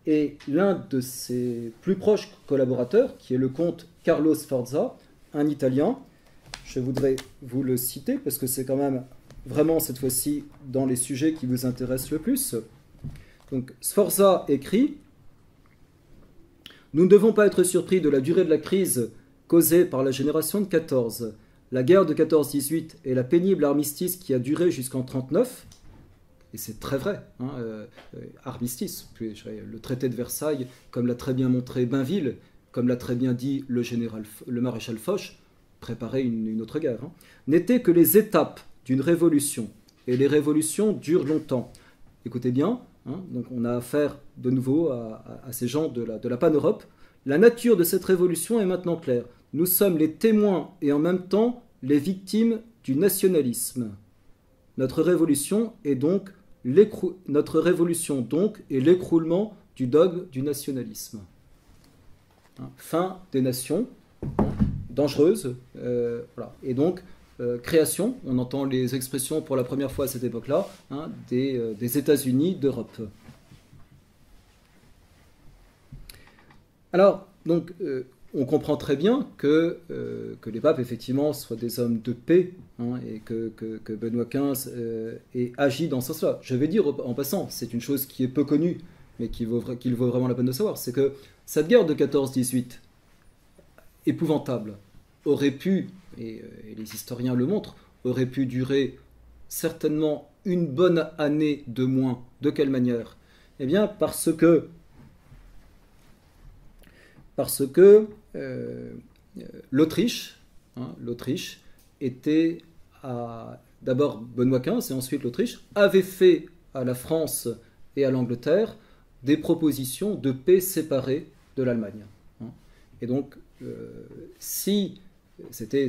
Et l'un de ses plus proches collaborateurs, qui est le comte Carlo Sforza, un Italien, je voudrais vous le citer parce que c'est quand même vraiment cette fois-ci dans les sujets qui vous intéressent le plus. Donc Sforza écrit « Nous ne devons pas être surpris de la durée de la crise causée par la génération de 14. La guerre de 14-18 et la pénible armistice qui a duré jusqu'en 1939, et c'est très vrai, hein, armistice, le traité de Versailles, comme l'a très bien montré Bainville, comme l'a très bien dit le maréchal Foch, préparait une autre guerre, hein, n'étaient que les étapes d'une révolution, et les révolutions durent longtemps. Écoutez bien, hein, donc on a affaire de nouveau à ces gens de la pan-Europe. La nature de cette révolution est maintenant claire. Nous sommes les témoins et en même temps les victimes du nationalisme. Notre révolution est l'écroulement du dogme du nationalisme. Fin des nations, dangereuse, voilà. Et donc, création, on entend les expressions pour la première fois à cette époque-là, hein, des États-Unis d'Europe. Alors, donc, on comprend très bien que les papes, effectivement, soient des hommes de paix, hein, et que Benoît XV ait agi dans ce sens-là. Je vais dire en passant, c'est une chose qui est peu connue, mais qu'il vaut vraiment la peine de savoir, c'est que cette guerre de 14-18, épouvantable, aurait pu, et les historiens le montrent, aurait pu durer certainement une bonne année de moins. De quelle manière? Eh bien, parce que l'Autriche, hein, était d'abord Benoît XV et ensuite l'Autriche, avait fait à la France et à l'Angleterre des propositions de paix séparées de l'Allemagne. Hein. Et donc, si c'était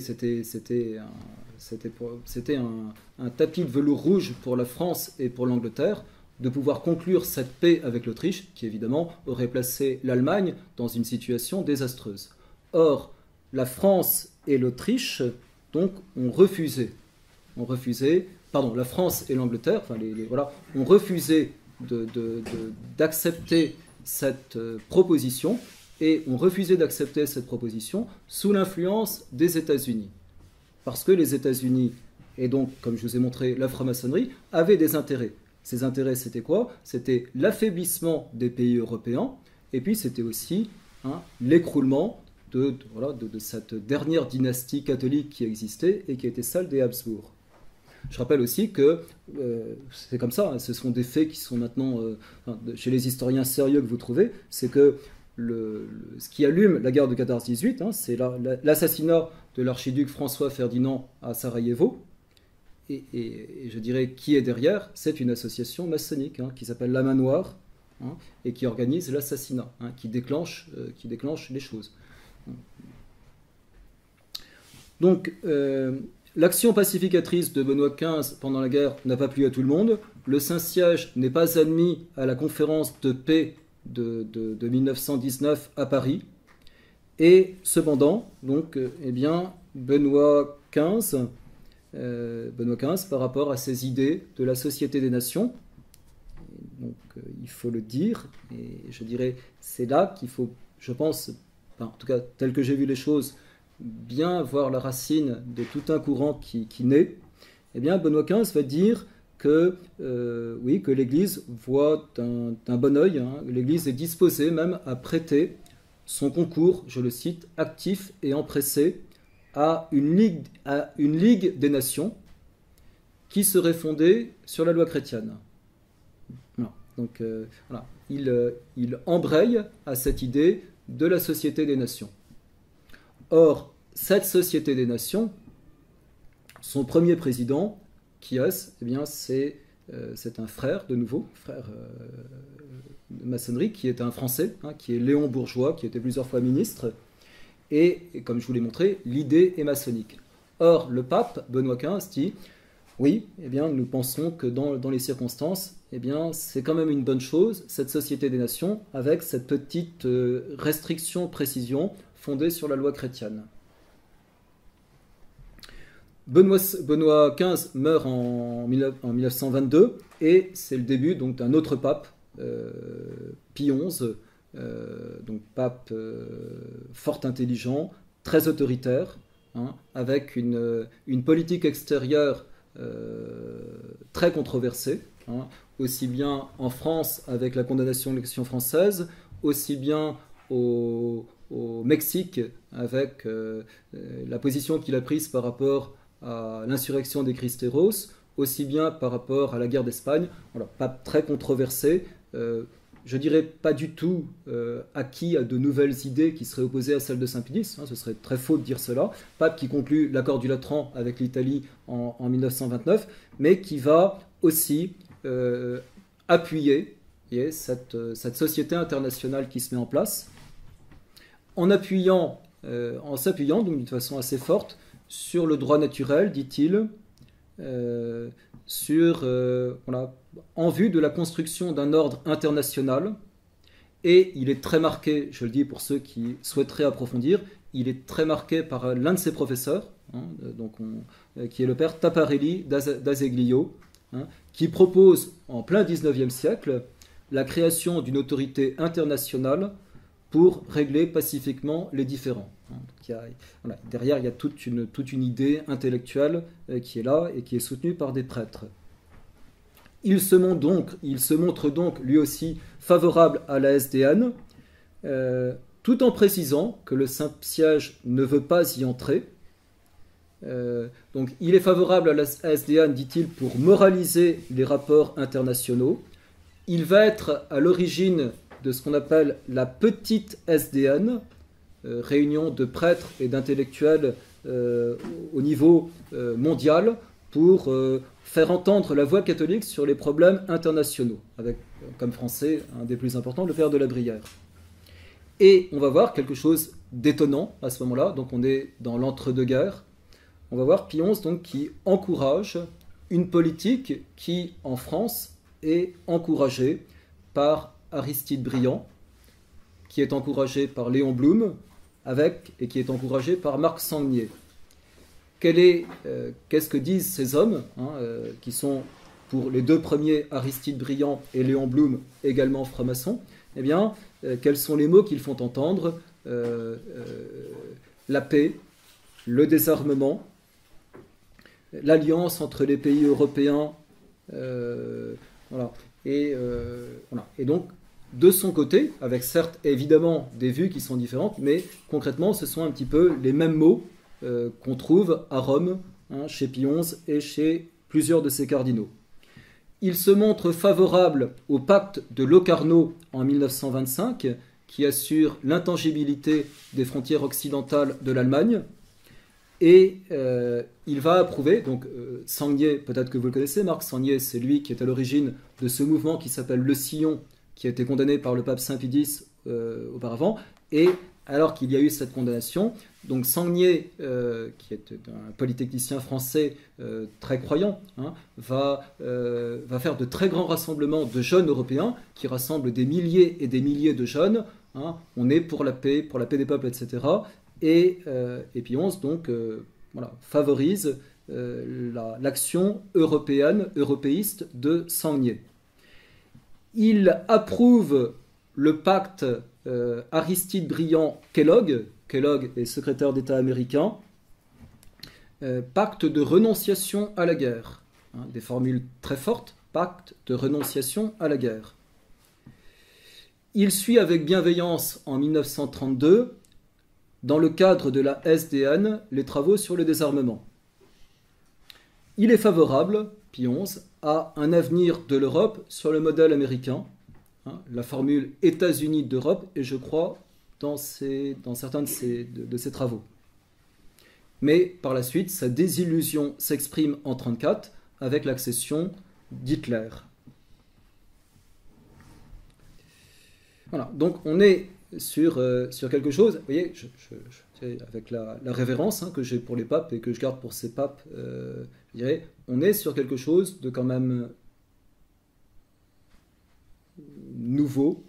un tapis de velours rouge pour la France et pour l'Angleterre, de pouvoir conclure cette paix avec l'Autriche, qui évidemment aurait placé l'Allemagne dans une situation désastreuse. Or, la France et l'Autriche, donc, ont refusé. La France et l'Angleterre, enfin, voilà, ont refusé d'accepter cette proposition, et ont refusé d'accepter cette proposition sous l'influence des États-Unis. Parce que les États-Unis, et donc, comme je vous ai montré, la franc-maçonnerie, avaient des intérêts. Ces intérêts, c'était quoi? C'était l'affaiblissement des pays européens, et puis c'était aussi, hein, l'écroulement de cette dernière dynastie catholique qui existait et qui était celle des Habsbourg. Je rappelle aussi que c'est comme ça, hein, ce sont des faits qui sont maintenant, chez les historiens sérieux que vous trouvez, c'est que ce qui allume la guerre de 14-18, hein, c'est l'assassinat de l'archiduc François Ferdinand à Sarajevo. Et je dirais qui est derrière, c'est une association maçonnique, hein, qui s'appelle la Main Noire, hein, et qui organise l'assassinat, hein, qui déclenche les choses. Donc, l'action pacificatrice de Benoît XV pendant la guerre n'a pas plu à tout le monde. Le Saint-Siège n'est pas admis à la conférence de paix de 1919 à Paris. Et cependant, donc, eh bien, Benoît XV, par rapport à ses idées de la Société des Nations, donc, il faut le dire, et je dirais, c'est là qu'il faut, je pense, enfin, en tout cas, tel que j'ai vu les choses, bien voir la racine de tout un courant qui naît. Eh bien, Benoît XV va dire que, oui, que l'Église voit d'un bon œil, hein, l'Église est disposée même à prêter son concours, je le cite, actif et empressé à une ligue des nations qui serait fondée sur la loi chrétienne. Voilà. Donc, voilà. Il embraye à cette idée de la Société des Nations. Or, cette Société des Nations, son premier président, qui est, eh bien, c'est un frère, de nouveau, frère de maçonnerie, qui est un Français, hein, qui est Léon Bourgeois, qui était plusieurs fois ministre, et comme je vous l'ai montré, l'idée est maçonnique. Or, le pape, Benoît XV, dit, oui, eh bien, nous pensons que dans les circonstances, eh bien, c'est quand même une bonne chose, cette Société des Nations, avec cette petite restriction, précision, fondée sur la loi chrétienne. Benoît XV meurt en 1922 et c'est le début donc d'un autre pape, Pie XI, donc pape fort intelligent, très autoritaire, hein, avec une politique extérieure très controversée, hein, aussi bien en France avec la condamnation de l'Action française, aussi bien au Mexique avec la position qu'il a prise par rapport à l'insurrection des Cristeros, aussi bien par rapport à la guerre d'Espagne. Voilà, pape très controversé, je dirais pas du tout acquis à de nouvelles idées qui seraient opposées à celles de Saint-Pédis, hein, ce serait très faux de dire cela. Pape qui conclut l'accord du Latran avec l'Italie en 1929, mais qui va aussi appuyer cette société internationale qui se met en place, en s'appuyant donc d'une façon assez forte sur le droit naturel, dit-il, voilà, en vue de la construction d'un ordre international. Et il est très marqué, je le dis pour ceux qui souhaiteraient approfondir, il est très marqué par l'un de ses professeurs, hein, qui est le père Taparelli d'Azeglio, hein, qui propose en plein 19e siècle la création d'une autorité internationale pour régler pacifiquement les différends. Voilà, derrière, il y a toute une idée intellectuelle qui est là et qui est soutenue par des prêtres. Il se montre donc lui aussi favorable à la SDN, tout en précisant que le Saint-Siège ne veut pas y entrer. Donc il est favorable à la SDN, dit-il, pour moraliser les rapports internationaux. Il va être à l'origine de ce qu'on appelle la petite SDN, réunion de prêtres et d'intellectuels au niveau mondial pour faire entendre la voix catholique sur les problèmes internationaux, avec comme français un des plus importants, le père de la Brière. Et on va voir quelque chose d'étonnant à ce moment-là, donc on est dans l'entre-deux-guerres, on va voir Pie XI donc, qui encourage une politique qui, en France, est encouragée par Aristide Briand, qui est encouragé par Léon Blum, et qui est encouragé par Marc Sangnier. Qu'est-ce que disent ces hommes, hein, qui sont, pour les deux premiers, Aristide Briand et Léon Blum, également francs-maçons? Eh bien, quels sont les mots qu'ils font entendre? La paix, le désarmement, l'alliance entre les pays européens, voilà. Voilà. Et donc, de son côté, avec certes évidemment des vues qui sont différentes, mais concrètement ce sont un petit peu les mêmes mots qu'on trouve à Rome, hein, chez Pie XI et chez plusieurs de ses cardinaux. Il se montre favorable au pacte de Locarno en 1925, qui assure l'intangibilité des frontières occidentales de l'Allemagne, et il va approuver, donc Sangnier, peut-être que vous le connaissez, Marc Sangnier, c'est lui qui est à l'origine de ce mouvement qui s'appelle le Sillon, qui a été condamné par le pape Saint-Pédis auparavant, et alors qu'il y a eu cette condamnation, donc Sangnier, qui est un polytechnicien français très croyant, hein, va faire de très grands rassemblements de jeunes européens qui rassemblent des milliers et des milliers de jeunes. Hein, on est pour la paix des peuples, etc. Et Pie XI donc voilà, favorise l'action européenne, européiste de Sangnier. Il approuve le pacte Aristide Briand-Kellogg. Kellogg est secrétaire d'État américain. Pacte de renonciation à la guerre. Hein, des formules très fortes. Pacte de renonciation à la guerre. Il suit avec bienveillance en 1932, dans le cadre de la SDN, les travaux sur le désarmement. Il est favorable, Pie XI, à un avenir de l'Europe sur le modèle américain. Hein, la formule États-Unis d'Europe, et je crois dans certains de ses travaux. Mais par la suite, sa désillusion s'exprime en 1934 avec l'accession d'Hitler. Voilà, donc on est sur quelque chose, vous voyez, avec la révérence hein, que j'ai pour les papes et que je garde pour ces papes, je dirais, on est sur quelque chose de quand même nouveau,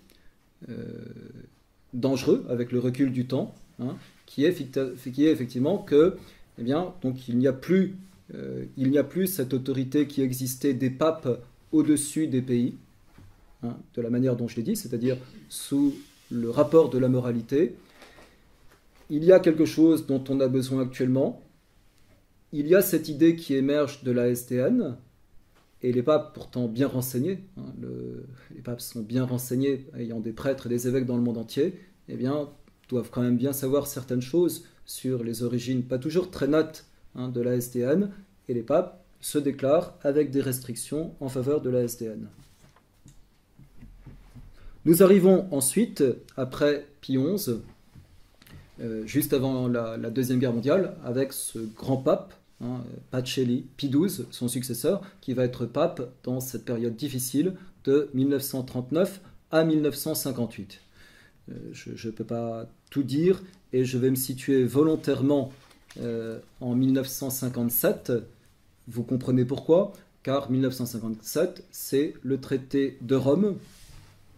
dangereux avec le recul du temps, hein, qui est effectivement que, eh bien, donc il n'y a plus cette autorité qui existait des papes au-dessus des pays, hein, de la manière dont je l'ai dit, c'est-à-dire sous le rapport de la moralité. Il y a quelque chose dont on a besoin actuellement. Il y a cette idée qui émerge de la SDN, et les papes, pourtant bien renseignés, hein, les papes sont bien renseignés, ayant des prêtres et des évêques dans le monde entier, eh bien, doivent quand même bien savoir certaines choses sur les origines, pas toujours très nettes, hein, de la SDN, et les papes se déclarent avec des restrictions en faveur de la SDN. Nous arrivons ensuite, après Pie XI, juste avant la Deuxième Guerre mondiale, avec ce grand pape, hein, Pacelli, Pie XII, son successeur, qui va être pape dans cette période difficile de 1939 à 1958. Je ne peux pas tout dire et je vais me situer volontairement en 1957. Vous comprenez pourquoi? Car 1957, c'est le traité de Rome,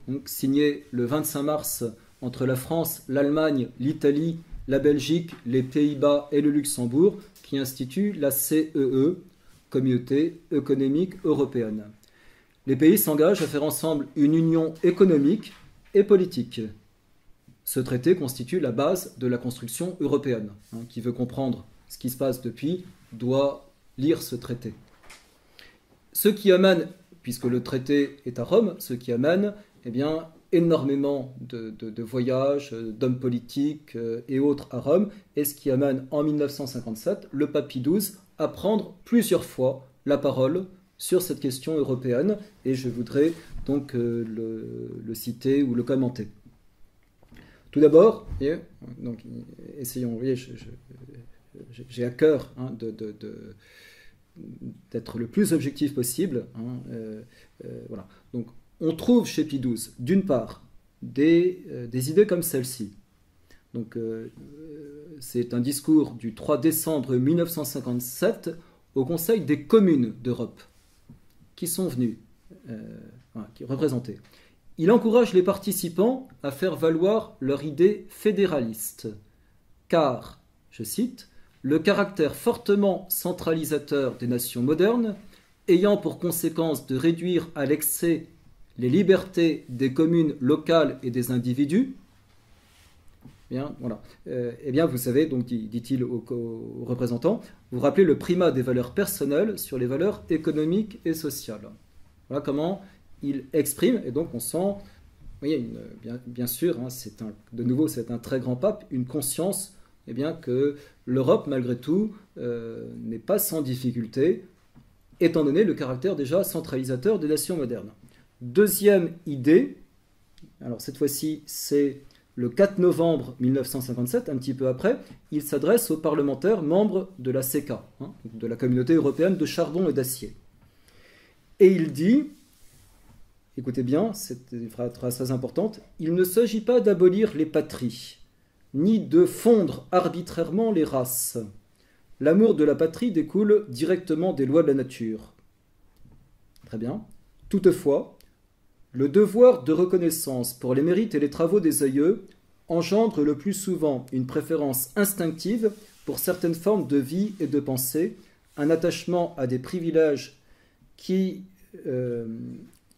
donc, signé le 25 mars entre la France, l'Allemagne, l'Italie, la Belgique, les Pays-Bas et le Luxembourg, qui institue la CEE, Communauté économique européenne. Les pays s'engagent à faire ensemble une union économique et politique. Ce traité constitue la base de la construction européenne. Hein, qui veut comprendre ce qui se passe depuis doit lire ce traité. Ce qui amène, puisque le traité est à Rome, ce qui amène eh bien, énormément de voyages, d'hommes politiques et autres à Rome, et ce qui amène en 1957 le pape Pie XII à prendre plusieurs fois la parole sur cette question européenne, et je voudrais donc le citer ou le commenter. Tout d'abord, donc, essayons, vous voyez, j'ai à cœur hein, d'être le plus objectif possible. Hein, voilà. Donc, on trouve chez Pie XII, d'une part, des idées comme celle-ci. Donc, c'est un discours du 3 décembre 1957 au Conseil des communes d'Europe, qui sont venus, voilà, qui représentaient. Il encourage les participants à faire valoir leur idée fédéraliste, car, je cite, le caractère fortement centralisateur des nations modernes, ayant pour conséquence de réduire à l'excès les libertés des communes locales et des individus, bien, voilà. Eh bien, vous savez, donc dit-il aux représentants, vous rappelez le primat des valeurs personnelles sur les valeurs économiques et sociales. Voilà comment il exprime, et donc on sent, vous voyez, bien sûr, hein, de nouveau, c'est un très grand pape, une conscience eh bien, que l'Europe, malgré tout, n'est pas sans difficulté, étant donné le caractère déjà centralisateur des nations modernes. Deuxième idée, alors cette fois-ci c'est le 4 novembre 1957, un petit peu après, il s'adresse aux parlementaires membres de la CECA, hein, de la Communauté européenne de charbon et d'acier. Et il dit, écoutez bien, c'est une phrase très importante, il ne s'agit pas d'abolir les patries, ni de fondre arbitrairement les races. L'amour de la patrie découle directement des lois de la nature. Très bien. Toutefois, le devoir de reconnaissance pour les mérites et les travaux des aïeux engendre le plus souvent une préférence instinctive pour certaines formes de vie et de pensée, un attachement à des privilèges qui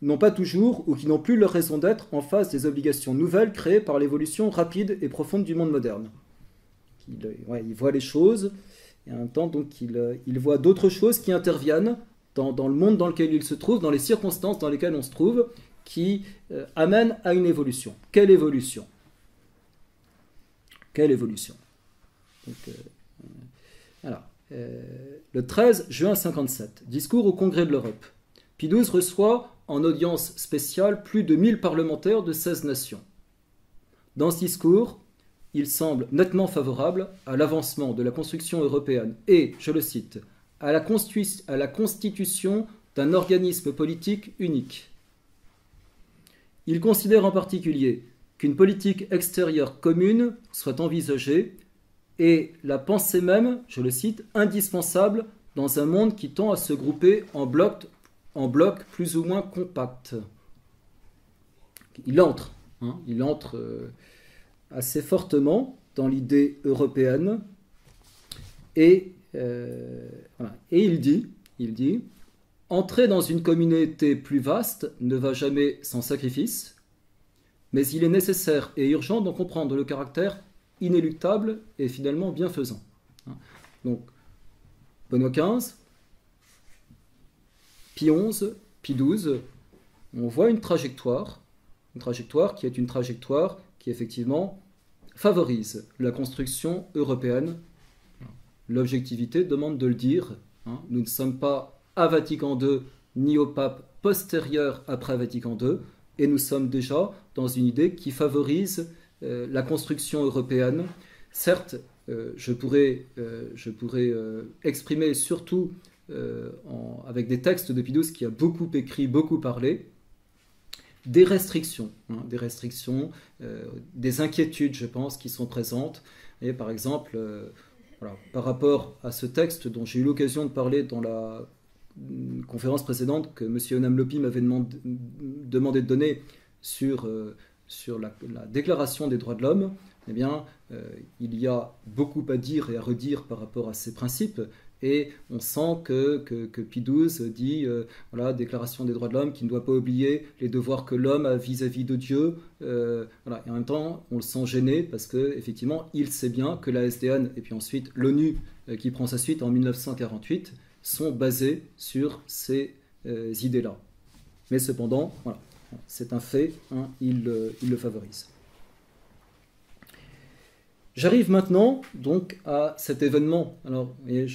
n'ont pas toujours ou qui n'ont plus leur raison d'être en face des obligations nouvelles créées par l'évolution rapide et profonde du monde moderne. Il voit les choses et en même temps donc il voit d'autres choses qui interviennent dans le monde dans lequel il se trouve, dans les circonstances dans lesquelles on se trouve, qui amènent à une évolution. Quelle évolution? Quelle évolution? Donc, voilà. Le 13 juin 57, discours au Congrès de l'Europe. Pie XII reçoit en audience spéciale plus de 1000 parlementaires de 16 nations. Dans ce discours, il semble nettement favorable à l'avancement de la construction européenne et, je le cite, à la constitution d'un organisme politique unique. Il considère en particulier qu'une politique extérieure commune soit envisagée et la pensée même, je le cite, indispensable dans un monde qui tend à se grouper en blocs plus ou moins compacts. Il entre assez fortement dans l'idée européenne et il dit « Entrer dans une communauté plus vaste ne va jamais sans sacrifice, mais il est nécessaire et urgent d'en comprendre le caractère inéluctable et finalement bienfaisant. » Donc, Benoît XV, Pie XI, Pie XII, on voit une trajectoire qui est une trajectoire qui effectivement favorise la construction européenne. L'objectivité demande de le dire. Nous ne sommes pas à Vatican II ni au pape postérieur après Vatican II, et nous sommes déjà dans une idée qui favorise la construction européenne. Certes, je pourrais exprimer surtout avec des textes de Pie XII qui a beaucoup écrit, beaucoup parlé, des restrictions, des inquiétudes, je pense, qui sont présentes. Et par exemple, par rapport à ce texte dont j'ai eu l'occasion de parler dans la conférence précédente que M. Onam Lopi m'avait demandé de donner sur la Déclaration des droits de l'homme, eh bien, il y a beaucoup à dire et à redire par rapport à ces principes. Et on sent que Pie XII dit, Déclaration des droits de l'homme, qui ne doit pas oublier les devoirs que l'homme a vis-à-vis de Dieu. Et en même temps, on le sent gêné parce qu'effectivement, il sait bien que la SDN et puis ensuite l'ONU qui prend sa suite en 1948 sont basés sur ces idées-là. Mais cependant, voilà, c'est un fait, il le favorise. J'arrive maintenant donc à cet événement. Alors, vous voyez,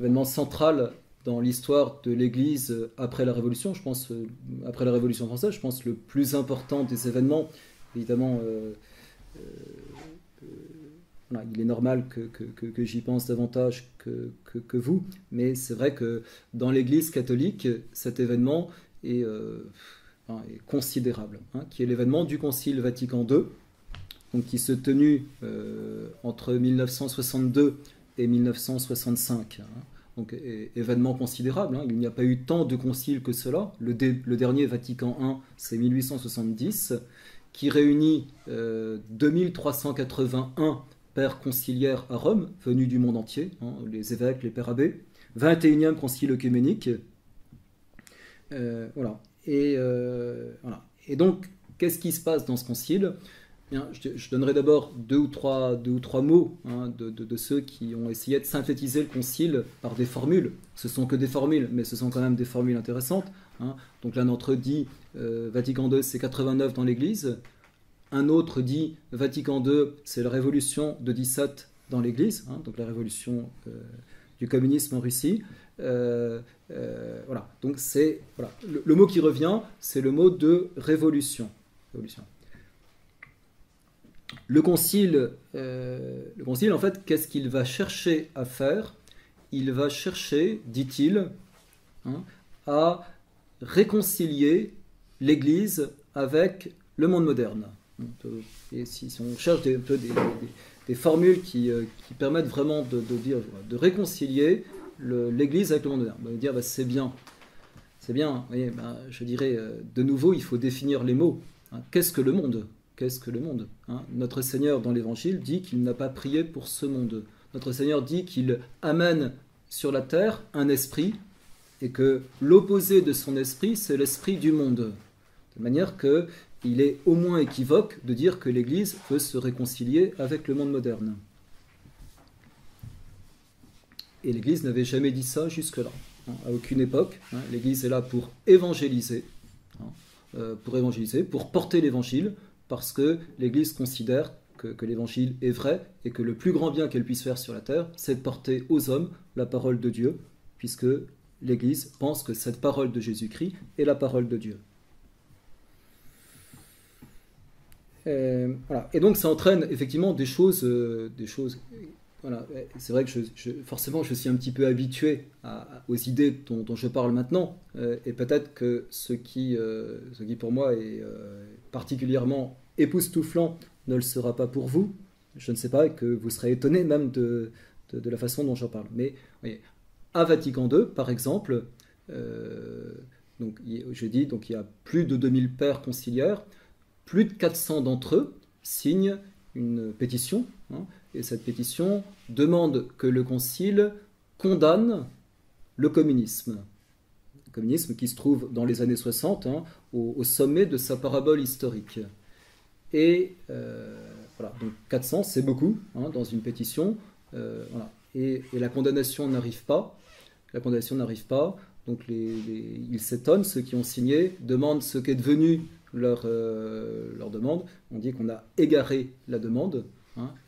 événement central dans l'histoire de l'Église après la Révolution. Je pense après la Révolution française, je pense le plus important des événements. Évidemment, il est normal que j'y pense davantage que vous, mais c'est vrai que dans l'Église catholique, cet événement est considérable, qui est l'événement du Concile Vatican II. Donc, qui se tenut entre 1962 et 1965. Donc, événement considérable. Il n'y a pas eu tant de conciles que cela. Le dernier, Vatican I, c'est 1870, qui réunit 2381 pères conciliaires à Rome, venus du monde entier, les évêques, les pères abbés. 21e concile œcuménique. Voilà. Et donc, qu'est-ce qui se passe dans ce concile ? Bien, je donnerai d'abord deux ou trois mots de ceux qui ont essayé de synthétiser le concile par des formules. Ce ne sont que des formules, mais ce sont quand même des formules intéressantes. Donc l'un d'entre eux dit Vatican II, c'est 89 dans l'Église. Un autre dit Vatican II, c'est la révolution de 17 dans l'Église, donc la révolution du communisme en Russie. Voilà. Donc c'est le mot qui revient, c'est le mot de révolution. Le concile, en fait, qu'est-ce qu'il va chercher à faire ? Il va chercher, dit-il, à réconcilier l'Église avec le monde moderne. Et si on cherche des formules qui permettent vraiment de réconcilier l'Église avec le monde moderne, on va dire c'est bien. C'est bien, vous voyez, je dirais, de nouveau, il faut définir les mots. Qu'est-ce que le monde? Qu'est-ce que le monde? Notre Seigneur, dans l'Évangile, dit qu'il n'a pas prié pour ce monde. Notre Seigneur dit qu'il amène sur la terre un esprit, et que l'opposé de son esprit, c'est l'esprit du monde. De manière qu'il est au moins équivoque de dire que l'Église veut se réconcilier avec le monde moderne. Et l'Église n'avait jamais dit ça jusque-là. À aucune époque. L'Église est là pour évangéliser, pour porter l'Évangile, parce que l'Église considère que l'Évangile est vrai et que le plus grand bien qu'elle puisse faire sur la terre, c'est de porter aux hommes la parole de Dieu, puisque l'Église pense que cette parole de Jésus-Christ est la parole de Dieu. Voilà. Et donc ça entraîne effectivement des choses. Voilà. C'est vrai que forcément je suis un petit peu habitué aux idées dont je parle maintenant, et peut-être que ce qui pour moi est particulièrement époustouflant ne le sera pas pour vous. Je ne sais pas, et que vous serez étonné même de la façon dont j'en parle. Mais voyez, à Vatican II, par exemple, donc il y a plus de 2000 pères conciliaires, plus de 400 d'entre eux signent une pétition, et cette pétition demande que le concile condamne le communisme. Le communisme qui se trouve dans les années 60, au sommet de sa parabole historique. Et voilà, donc 400, c'est beaucoup dans une pétition. Voilà. Et la condamnation n'arrive pas. La condamnation n'arrive pas. Donc ils s'étonnent, ceux qui ont signé, demandent ce qu'est devenu leur demande. On dit qu'on a égaré la demande,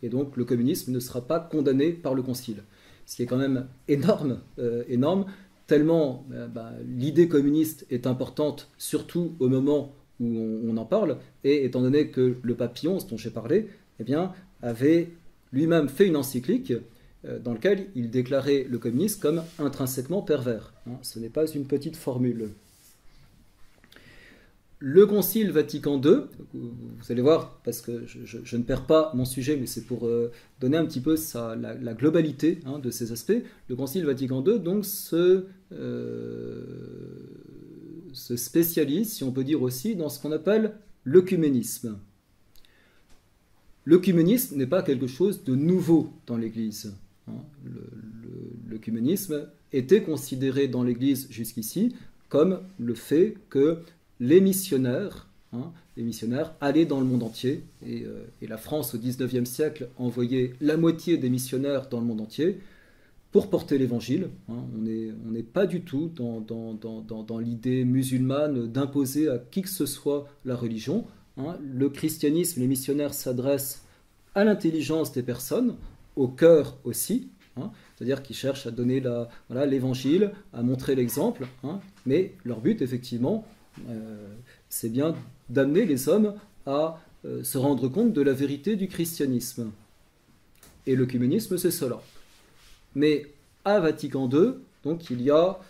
et donc le communisme ne sera pas condamné par le concile. Ce qui est quand même énorme, tellement l'idée communiste est importante, surtout au moment où on en parle, et étant donné que le pape Pie XI, dont j'ai parlé, avait lui-même fait une encyclique dans laquelle il déclarait le communisme comme intrinsèquement pervers. Ce n'est pas une petite formule. Le Concile Vatican II, vous allez voir, parce que je ne perds pas mon sujet, mais c'est pour donner un petit peu la globalité de ces aspects. Le Concile Vatican II donc se spécialise, si on peut dire aussi, dans ce qu'on appelle l'œcuménisme. L'œcuménisme n'est pas quelque chose de nouveau dans l'Église. L'œcuménisme était considéré dans l'Église jusqu'ici comme le fait que les missionnaires allaient dans le monde entier, et la France au XIXe siècle envoyait la moitié des missionnaires dans le monde entier pour porter l'Évangile. On n'est pas du tout dans l'idée musulmane d'imposer à qui que ce soit la religion. Le christianisme, les missionnaires s'adressent à l'intelligence des personnes, au cœur aussi, c'est-à-dire qu'ils cherchent à donner l'Évangile, à montrer l'exemple, mais leur but effectivement, c'est bien d'amener les hommes à se rendre compte de la vérité du christianisme. Et l'œcuménisme, c'est cela. Mais à Vatican II, donc, il y a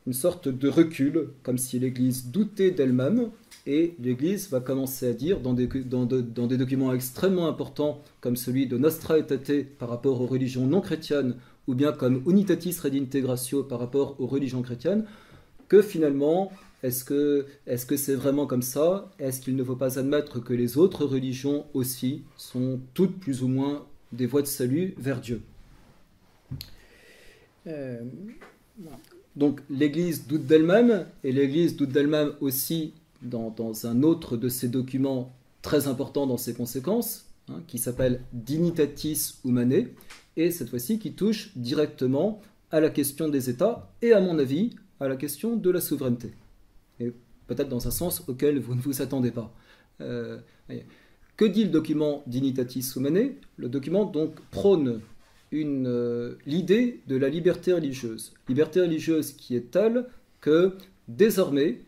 une sorte de recul, comme si l'Église doutait d'elle-même, et l'Église va commencer à dire, dans des documents extrêmement importants, comme celui de Nostra Aetate par rapport aux religions non chrétiennes, ou bien comme Unitatis Redintegratio par rapport aux religions chrétiennes, que finalement, est-ce que c'est vraiment comme ça? Est-ce qu'il ne faut pas admettre que les autres religions aussi sont toutes plus ou moins des voies de salut vers Dieu? Donc l'Église doute d'elle-même, et l'Église doute d'elle-même aussi dans un autre de ses documents très important dans ses conséquences, qui s'appelle Dignitatis Humanae, et cette fois-ci qui touche directement à la question des États, et à mon avis, à la question de la souveraineté. Et peut-être dans un sens auquel vous ne vous attendez pas. Que dit le document Dignitatis Humanae? Le document donc prône l'idée de la liberté religieuse. Liberté religieuse qui est telle que désormais,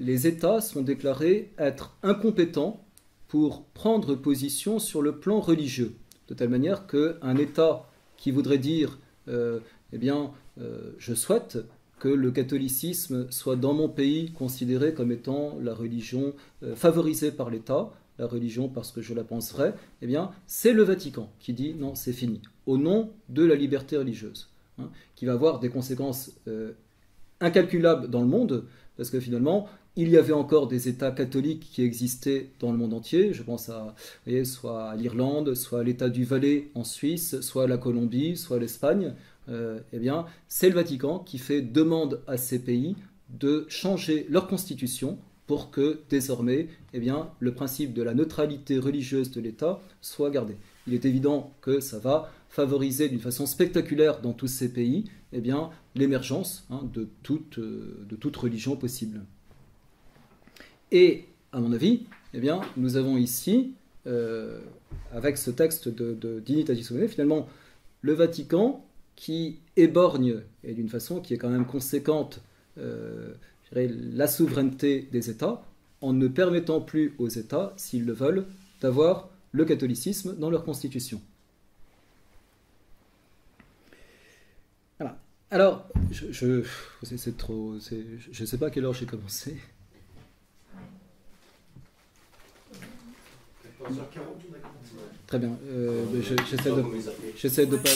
les États sont déclarés être incompétents pour prendre position sur le plan religieux. De telle manière qu'un État qui voudrait dire je souhaite que le catholicisme soit dans mon pays considéré comme étant la religion favorisée par l'État, la religion parce que je la pense vraie, eh bien, c'est le Vatican qui dit non, c'est fini, au nom de la liberté religieuse, hein, qui va avoir des conséquences incalculables dans le monde, parce que finalement, il y avait encore des États catholiques qui existaient dans le monde entier. Je pense à, vous voyez, soit à l'Irlande, soit à l'État du Valais en Suisse, soit à la Colombie, soit à l'Espagne. Eh bien, c'est le Vatican qui fait demande à ces pays de changer leur constitution pour que désormais, eh bien, le principe de la neutralité religieuse de l'État soit gardé. Il est évident que ça va favoriser d'une façon spectaculaire dans tous ces pays, eh bien, l'émergence, hein, de toute religion possible. Et, à mon avis, eh bien, nous avons ici, avec ce texte de Dignitatis Humanae, finalement, le Vatican qui éborgne, et d'une façon qui est quand même conséquente, je dirais, la souveraineté des États, en ne permettant plus aux États, s'ils le veulent, d'avoir le catholicisme dans leur constitution. Voilà. Alors, je ne sais pas à quelle heure j'ai commencé. 14h40, on a commencé. Très bien. J'essaie de pas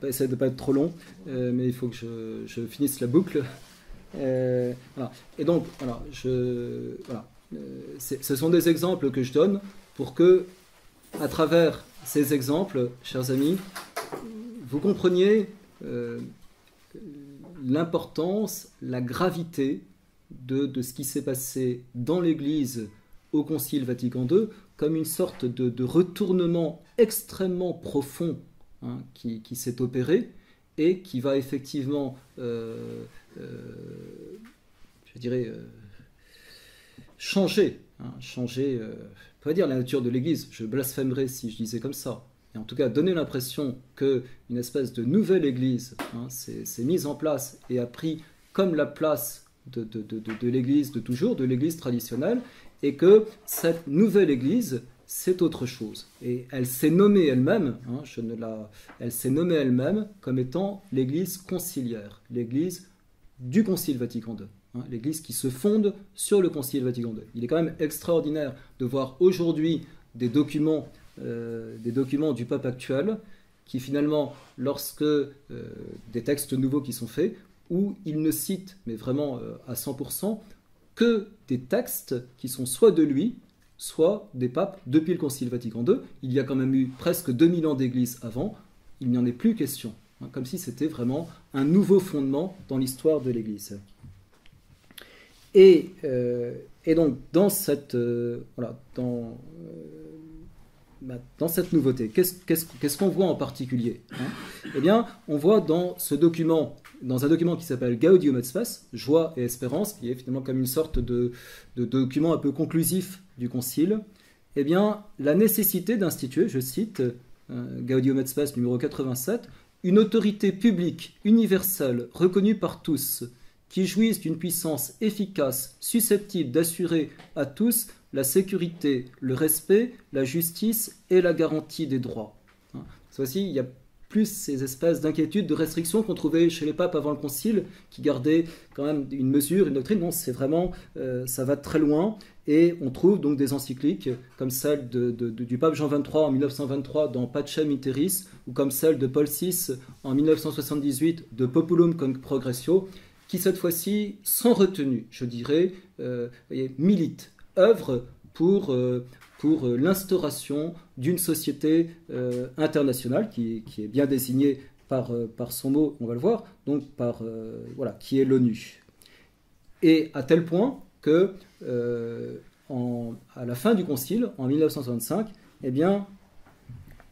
essayer de pas être trop long, mais il faut que je finisse la boucle. Voilà. Et donc, voilà, ce sont des exemples que je donne pour que, à travers ces exemples, chers amis, vous compreniez l'importance, la gravité de ce qui s'est passé dans l'Église au Concile Vatican II, comme une sorte de retournement extrêmement profond, hein, qui s'est opéré et qui va effectivement, je dirais, changer, on va dire la nature de l'Église, je blasphémerais si je disais comme ça, et en tout cas donner l'impression qu'une espèce de nouvelle Église, hein, s'est mise en place et a pris comme la place de l'Église de toujours, de l'Église traditionnelle, et que cette nouvelle Église, c'est autre chose. Et elle s'est nommée elle-même, hein, elle s'est nommée elle-même comme étant l'Église conciliaire, l'Église du Concile Vatican II, hein, l'Église qui se fonde sur le Concile Vatican II. Il est quand même extraordinaire de voir aujourd'hui des documents du pape actuel qui finalement, lorsque des textes nouveaux qui sont faits, où il ne cite, mais vraiment à 100%, que des textes qui sont soit de lui, soit des papes depuis le Concile Vatican II. Il y a quand même eu presque 2000 ans d'église avant, il n'y en est plus question, hein, comme si c'était vraiment un nouveau fondement dans l'histoire de l'Église. Et donc, dans cette, dans cette nouveauté, qu'est-ce qu'on voit en particulier, hein? Eh bien, on voit dans ce document, dans un document qui s'appelle Gaudium et Spes, Joie et Espérance, qui est finalement comme une sorte de document un peu conclusif du Concile, eh bien, la nécessité d'instituer, je cite, Gaudium et Spes numéro 87, une autorité publique universelle reconnue par tous, qui jouisse d'une puissance efficace, susceptible d'assurer à tous la sécurité, le respect, la justice et la garantie des droits. Cette fois-ci, il y a plus ces espèces d'inquiétudes, de restrictions qu'on trouvait chez les papes avant le Concile, qui gardaient quand même une mesure, une doctrine. Non, c'est vraiment, ça va très loin. Et on trouve donc des encycliques comme celle du pape Jean XXIII en 1923 dans Pacem in Terris, ou comme celle de Paul VI en 1978 de Populum Progressio, qui cette fois-ci, sans retenue, je dirais, milite, œuvre pour l'instauration d'une société internationale qui est bien désignée par son mot, on va le voir, donc qui est l'ONU. Et à tel point que à la fin du Concile, en 1965, eh bien,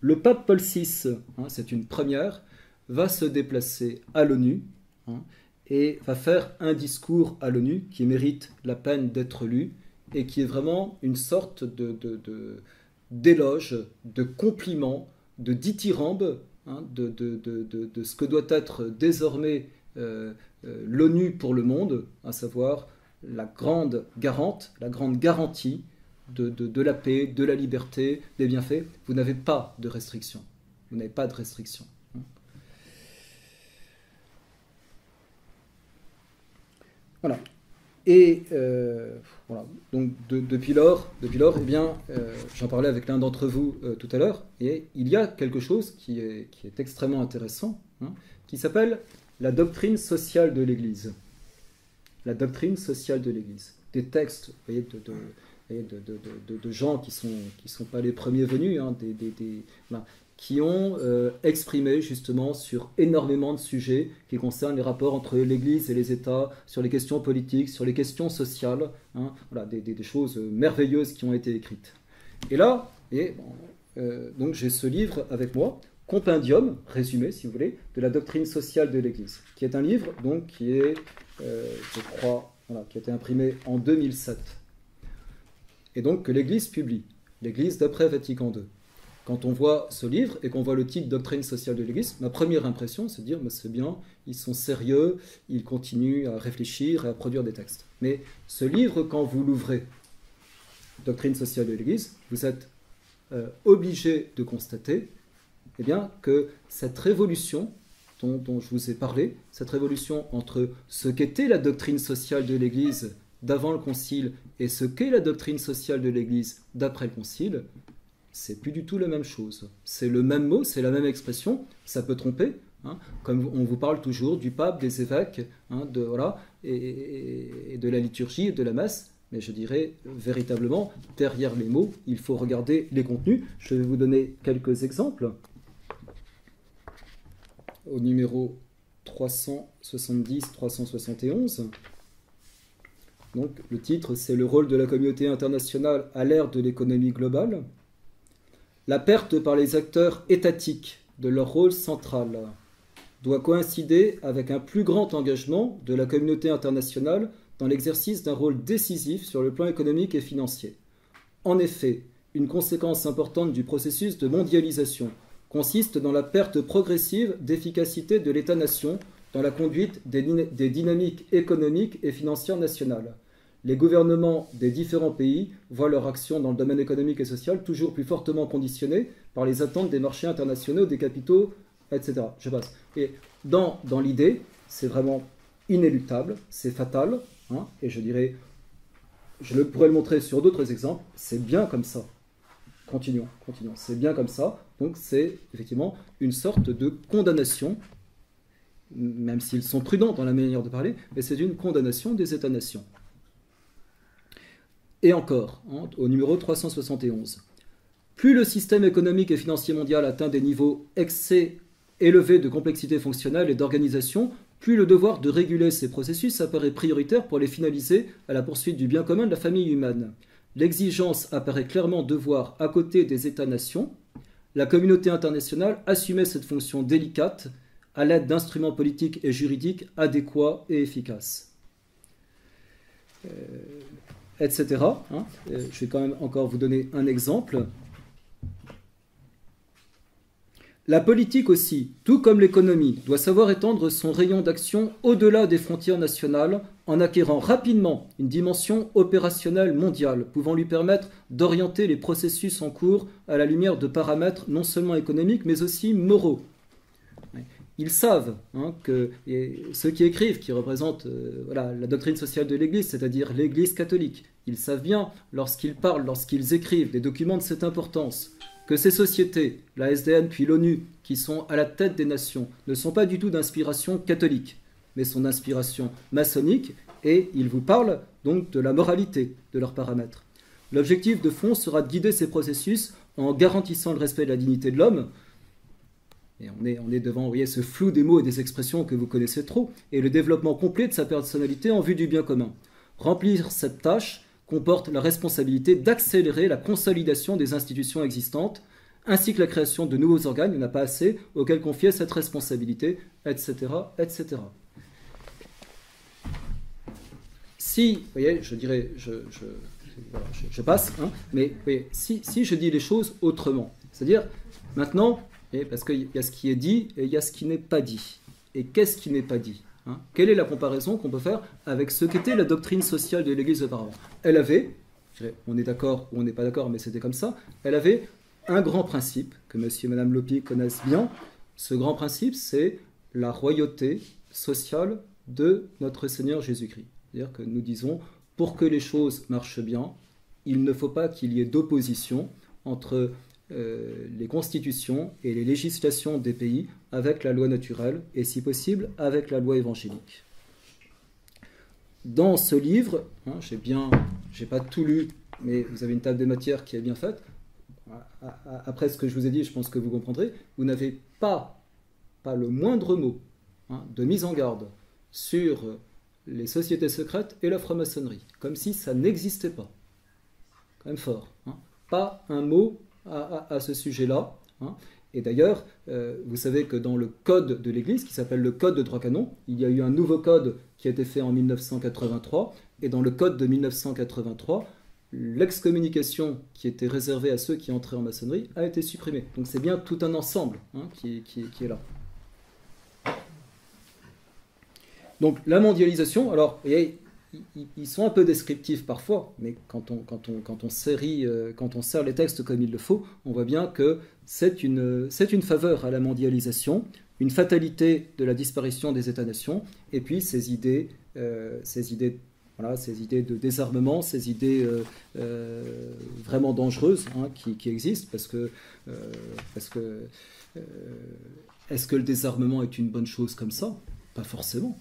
le pape Paul VI, hein, c'est une première, va se déplacer à l'ONU, hein, et va faire un discours à l'ONU qui mérite la peine d'être lu et qui est vraiment une sorte d'éloge, de compliment, de dithyrambe, hein, de ce que doit être désormais l'ONU pour le monde, à savoir la grande garante, la grande garantie de la paix, de la liberté, des bienfaits. Vous n'avez pas de restrictions. Vous n'avez pas de restrictions. Voilà. Et voilà. Donc depuis lors, eh bien, j'en parlais avec l'un d'entre vous tout à l'heure, et il y a quelque chose qui est extrêmement intéressant, hein, qui s'appelle la doctrine sociale de l'Église. La doctrine sociale de l'Église. Des textes, vous voyez, de gens qui sont pas les premiers venus, hein, voilà, qui ont exprimé justement sur énormément de sujets qui concernent les rapports entre l'Église et les États, sur les questions politiques, sur les questions sociales, hein, voilà, des choses merveilleuses qui ont été écrites. Et là, donc j'ai ce livre avec moi, Compendium, résumé si vous voulez, de la doctrine sociale de l'Église, qui est un livre donc qui est, je crois, voilà, qui a été imprimé en 2007, et donc que l'Église publie, l'Église d'après Vatican II. Quand on voit ce livre et qu'on voit le titre Doctrine sociale de l'Église, ma première impression, c'est de dire, c'est bien, ils sont sérieux, ils continuent à réfléchir et à produire des textes. Mais ce livre, quand vous l'ouvrez, Doctrine sociale de l'Église, vous êtes obligé de constater eh bien, que cette révolution dont je vous ai parlé, cette révolution entre ce qu'était la doctrine sociale de l'Église d'avant le Concile et ce qu'est la doctrine sociale de l'Église d'après le Concile, c'est plus du tout la même chose. C'est le même mot, c'est la même expression, ça peut tromper, hein, comme on vous parle toujours du pape, des évêques, hein, et de la liturgie et de la messe, mais je dirais véritablement, derrière les mots, il faut regarder les contenus. Je vais vous donner quelques exemples. Au numéro 370-371, donc le titre c'est « Le rôle de la communauté internationale à l'ère de l'économie globale ». La perte par les acteurs étatiques de leur rôle central doit coïncider avec un plus grand engagement de la communauté internationale dans l'exercice d'un rôle décisif sur le plan économique et financier. En effet, une conséquence importante du processus de mondialisation consiste dans la perte progressive d'efficacité de l'État-nation dans la conduite des dynamiques économiques et financières nationales. Les gouvernements des différents pays voient leur action dans le domaine économique et social toujours plus fortement conditionnée par les attentes des marchés internationaux, des capitaux, etc. Je passe. Et dans l'idée, c'est vraiment inéluctable, c'est fatal, hein, et je dirais, je pourrais le montrer sur d'autres exemples, c'est bien comme ça. Continuons, c'est bien comme ça. Donc c'est effectivement une sorte de condamnation, même s'ils sont prudents dans la manière de parler, mais c'est une condamnation des États-nations. Et encore, hein, au numéro 371, plus le système économique et financier mondial atteint des niveaux excès élevés de complexité fonctionnelle et d'organisation, plus le devoir de réguler ces processus apparaît prioritaire pour les finaliser à la poursuite du bien commun de la famille humaine. L'exigence apparaît clairement devoir, à côté des États-nations, la communauté internationale assumer cette fonction délicate à l'aide d'instruments politiques et juridiques adéquats et efficaces. Etc. Hein. Je vais quand même encore vous donner un exemple. La politique aussi, tout comme l'économie, doit savoir étendre son rayon d'action au-delà des frontières nationales en acquérant rapidement une dimension opérationnelle mondiale, pouvant lui permettre d'orienter les processus en cours à la lumière de paramètres non seulement économiques mais aussi moraux. Ils savent, hein, que ceux qui écrivent, qui représentent voilà, la doctrine sociale de l'Église, c'est-à-dire l'Église catholique, ils savent bien, lorsqu'ils parlent, lorsqu'ils écrivent des documents de cette importance, que ces sociétés, la SDN puis l'ONU, qui sont à la tête des nations, ne sont pas du tout d'inspiration catholique, mais sont d'inspiration maçonnique, et ils vous parlent donc de la moralité de leurs paramètres. L'objectif de fond sera de guider ces processus en garantissant le respect de la dignité de l'homme. Et on est devant, vous voyez, ce flou des mots et des expressions que vous connaissez trop, et le développement complet de sa personnalité en vue du bien commun. Remplir cette tâche comporte la responsabilité d'accélérer la consolidation des institutions existantes, ainsi que la création de nouveaux organes, il n'y en a pas assez, auxquels confier cette responsabilité, etc., etc. Si, vous voyez, je dirais, je passe, hein, mais vous voyez, si je dis les choses autrement, c'est-à-dire, maintenant, parce qu'il y a ce qui est dit et il y a ce qui n'est pas dit. Et qu'est-ce qui n'est pas dit, hein? Quelle est la comparaison qu'on peut faire avec ce qu'était la doctrine sociale de l'Église auparavant? Elle avait, on est d'accord ou on n'est pas d'accord, mais c'était comme ça, elle avait un grand principe que monsieur et madame Lopi connaissent bien. Ce grand principe, c'est la royauté sociale de notre Seigneur Jésus-Christ. C'est-à-dire que nous disons, pour que les choses marchent bien, il ne faut pas qu'il y ait d'opposition entre les constitutions et les législations des pays avec la loi naturelle et, si possible, avec la loi évangélique. Dans ce livre, hein, j'ai pas tout lu, mais vous avez une table des matières qui est bien faite. Après ce que je vous ai dit, je pense que vous comprendrez, vous n'avez pas le moindre mot, hein, de mise en garde sur les sociétés secrètes et la franc-maçonnerie, comme si ça n'existait pas. Quand même fort. Hein. Pas un mot à ce sujet-là. Hein. Et d'ailleurs, vous savez que dans le code de l'Église, qui s'appelle le Code de droit canon, il y a eu un nouveau code qui a été fait en 1983, et dans le code de 1983, l'excommunication qui était réservée à ceux qui entraient en maçonnerie a été supprimée. Donc c'est bien tout un ensemble, hein, qui est là. Donc la mondialisation, alors, vous voyez, ils sont un peu descriptifs parfois, mais quand on serre les textes comme il le faut, on voit bien que c'est une faveur à la mondialisation, une fatalité de la disparition des États-nations, et puis ces idées de désarmement, ces idées vraiment dangereuses, hein, qui existent, parce que est-ce que le désarmement est une bonne chose comme ça? Pas forcément.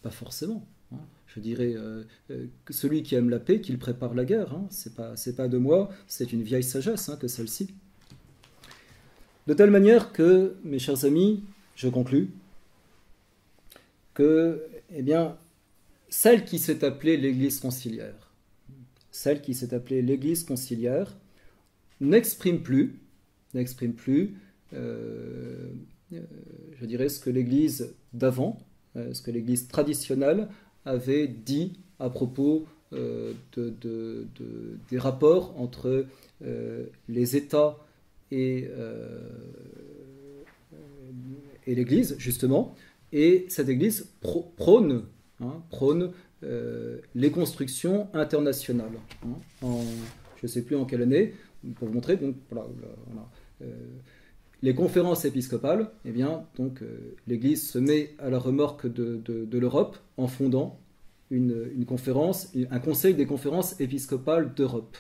Pas forcément. Hein. Je dirais que celui qui aime la paix, qu'il prépare la guerre. Hein. C'est pas de moi, c'est une vieille sagesse, hein, que celle-ci. De telle manière que, mes chers amis, je conclus, que, eh bien, celle qui s'est appelée l'Église conciliaire, n'exprime plus, je dirais, ce que l'Église d'avant, ce que l'Église traditionnelle avait dit à propos des rapports entre les États et l'Église, justement. Et cette Église prône les constructions internationales. Hein, je ne sais plus en quelle année, pour vous montrer, donc voilà. Les conférences épiscopales, eh bien, donc, l'Église se met à la remorque de l'Europe en fondant une conférence, un conseil des conférences épiscopales d'Europe.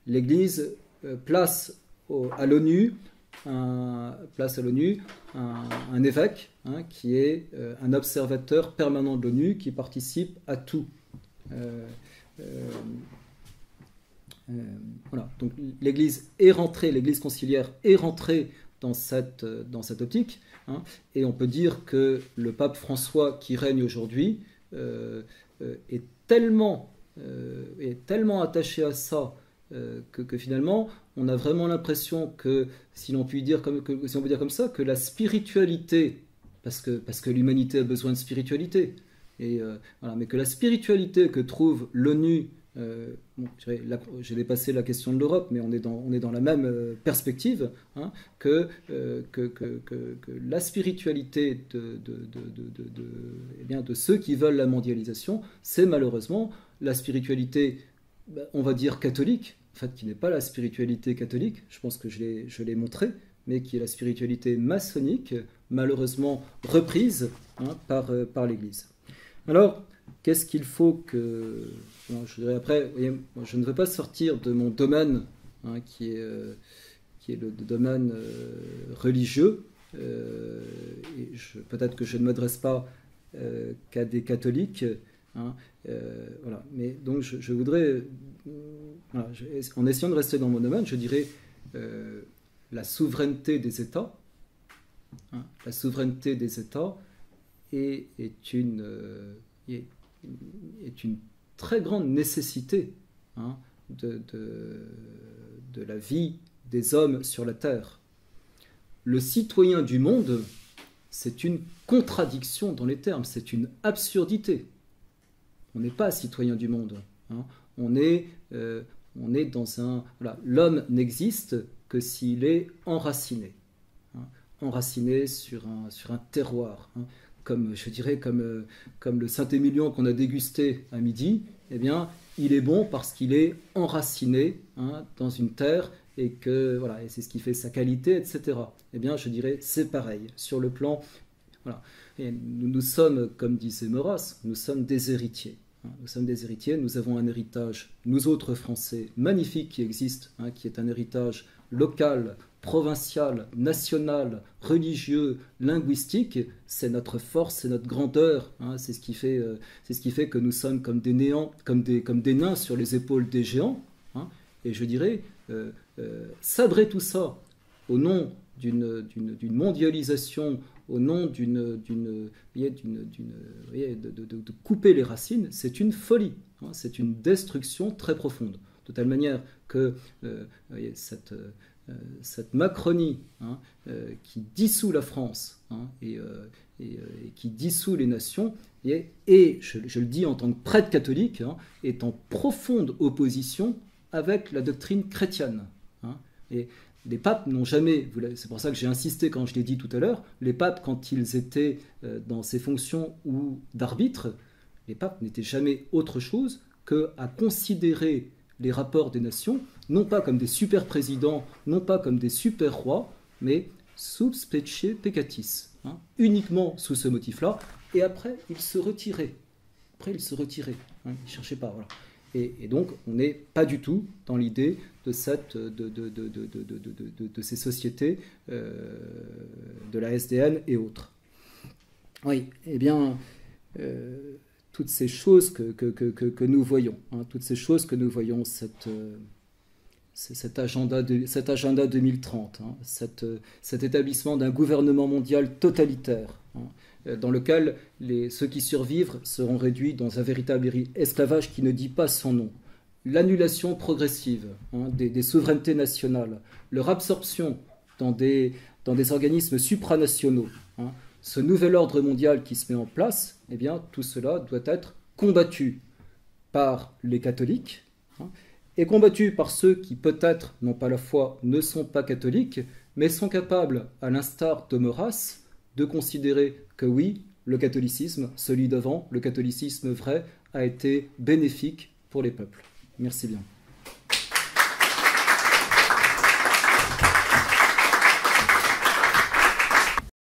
L'Église place à l'ONU un évêque, hein, qui est un observateur permanent de l'ONU qui participe à tout. Voilà. Donc l'Église conciliaire est rentrée dans cette optique, hein, et on peut dire que le pape François qui règne aujourd'hui est tellement attaché à ça que finalement on a vraiment l'impression que, si on peut dire comme ça, que la spiritualité, parce que l'humanité a besoin de spiritualité, et voilà, mais que la spiritualité que trouve l'ONU, j'ai dépassé la question de l'Europe, mais on est dans la même perspective, hein, que la spiritualité de ceux qui veulent la mondialisation, c'est malheureusement la spiritualité, on va dire catholique, en fait, qui n'est pas la spiritualité catholique, je pense que je l'ai montré, mais qui est la spiritualité maçonnique, malheureusement reprise, hein, par l'Église. Alors, qu'est-ce qu'il faut que... je dirais après, je ne veux pas sortir de mon domaine, hein, qui est le domaine religieux. Peut-être que je ne m'adresse pas qu'à des catholiques. Hein, voilà. Mais donc je voudrais, voilà, en essayant de rester dans mon domaine, je dirais la souveraineté des États. Hein, la souveraineté des États est une très grande nécessité, hein, de la vie des hommes sur la terre. Le citoyen du monde, c'est une contradiction dans les termes, c'est une absurdité. On n'est pas citoyen du monde. Hein. On est dans un... Voilà, l'homme n'existe que s'il est enraciné. Hein, enraciné sur un terroir. Hein. Comme le Saint-Émilion qu'on a dégusté à midi, eh bien, il est bon parce qu'il est enraciné, hein, dans une terre, et que voilà, et c'est ce qui fait sa qualité, etc. Eh bien, je dirais c'est pareil sur le plan Voilà. Et nous sommes, comme disait Maurras, nous sommes des héritiers. Nous sommes des héritiers, nous avons un héritage, nous autres Français, magnifique qui existe, qui est un héritage local, provincial, national, religieux, linguistique. C'est notre force, c'est notre grandeur, c'est ce qui fait que nous sommes comme des néants, comme des nains sur les épaules des géants. Et je dirais, sabrer tout ça au nom d'une mondialisation, au nom de couper les racines, c'est une folie, c'est une destruction très profonde. De telle manière que cette Macronie qui dissout la France et qui dissout les nations, et je le dis en tant que prêtre catholique, est en profonde opposition avec la doctrine chrétienne. Et les papes n'ont jamais, c'est pour ça que j'ai insisté quand je l'ai dit tout à l'heure, les papes, quand ils étaient dans ces fonctions ou d'arbitre, les papes n'étaient jamais autre chose qu'à considérer les rapports des nations, non pas comme des super présidents, non pas comme des super rois, mais sub specie peccatis, uniquement sous ce motif-là, et après ils se retiraient. Ils ne cherchaient pas, voilà. Et donc, on n'est pas du tout dans l'idée de ces sociétés, de la SDN et autres. Oui, eh bien, toutes ces choses que nous voyons, toutes ces choses que nous voyons, cet agenda 2030, cet établissement d'un gouvernement mondial totalitaire, dans lequel ceux qui survivent seront réduits dans un véritable esclavage qui ne dit pas son nom. L'annulation progressive des souverainetés nationales, leur absorption dans des organismes supranationaux, ce nouvel ordre mondial qui se met en place, eh bien, tout cela doit être combattu par les catholiques, et combattu par ceux qui peut-être n'ont pas la foi, ne sont pas catholiques, mais sont capables, à l'instar de Maurras, de considérer que oui, le catholicisme, celui d'avant, le catholicisme vrai, a été bénéfique pour les peuples. Merci bien.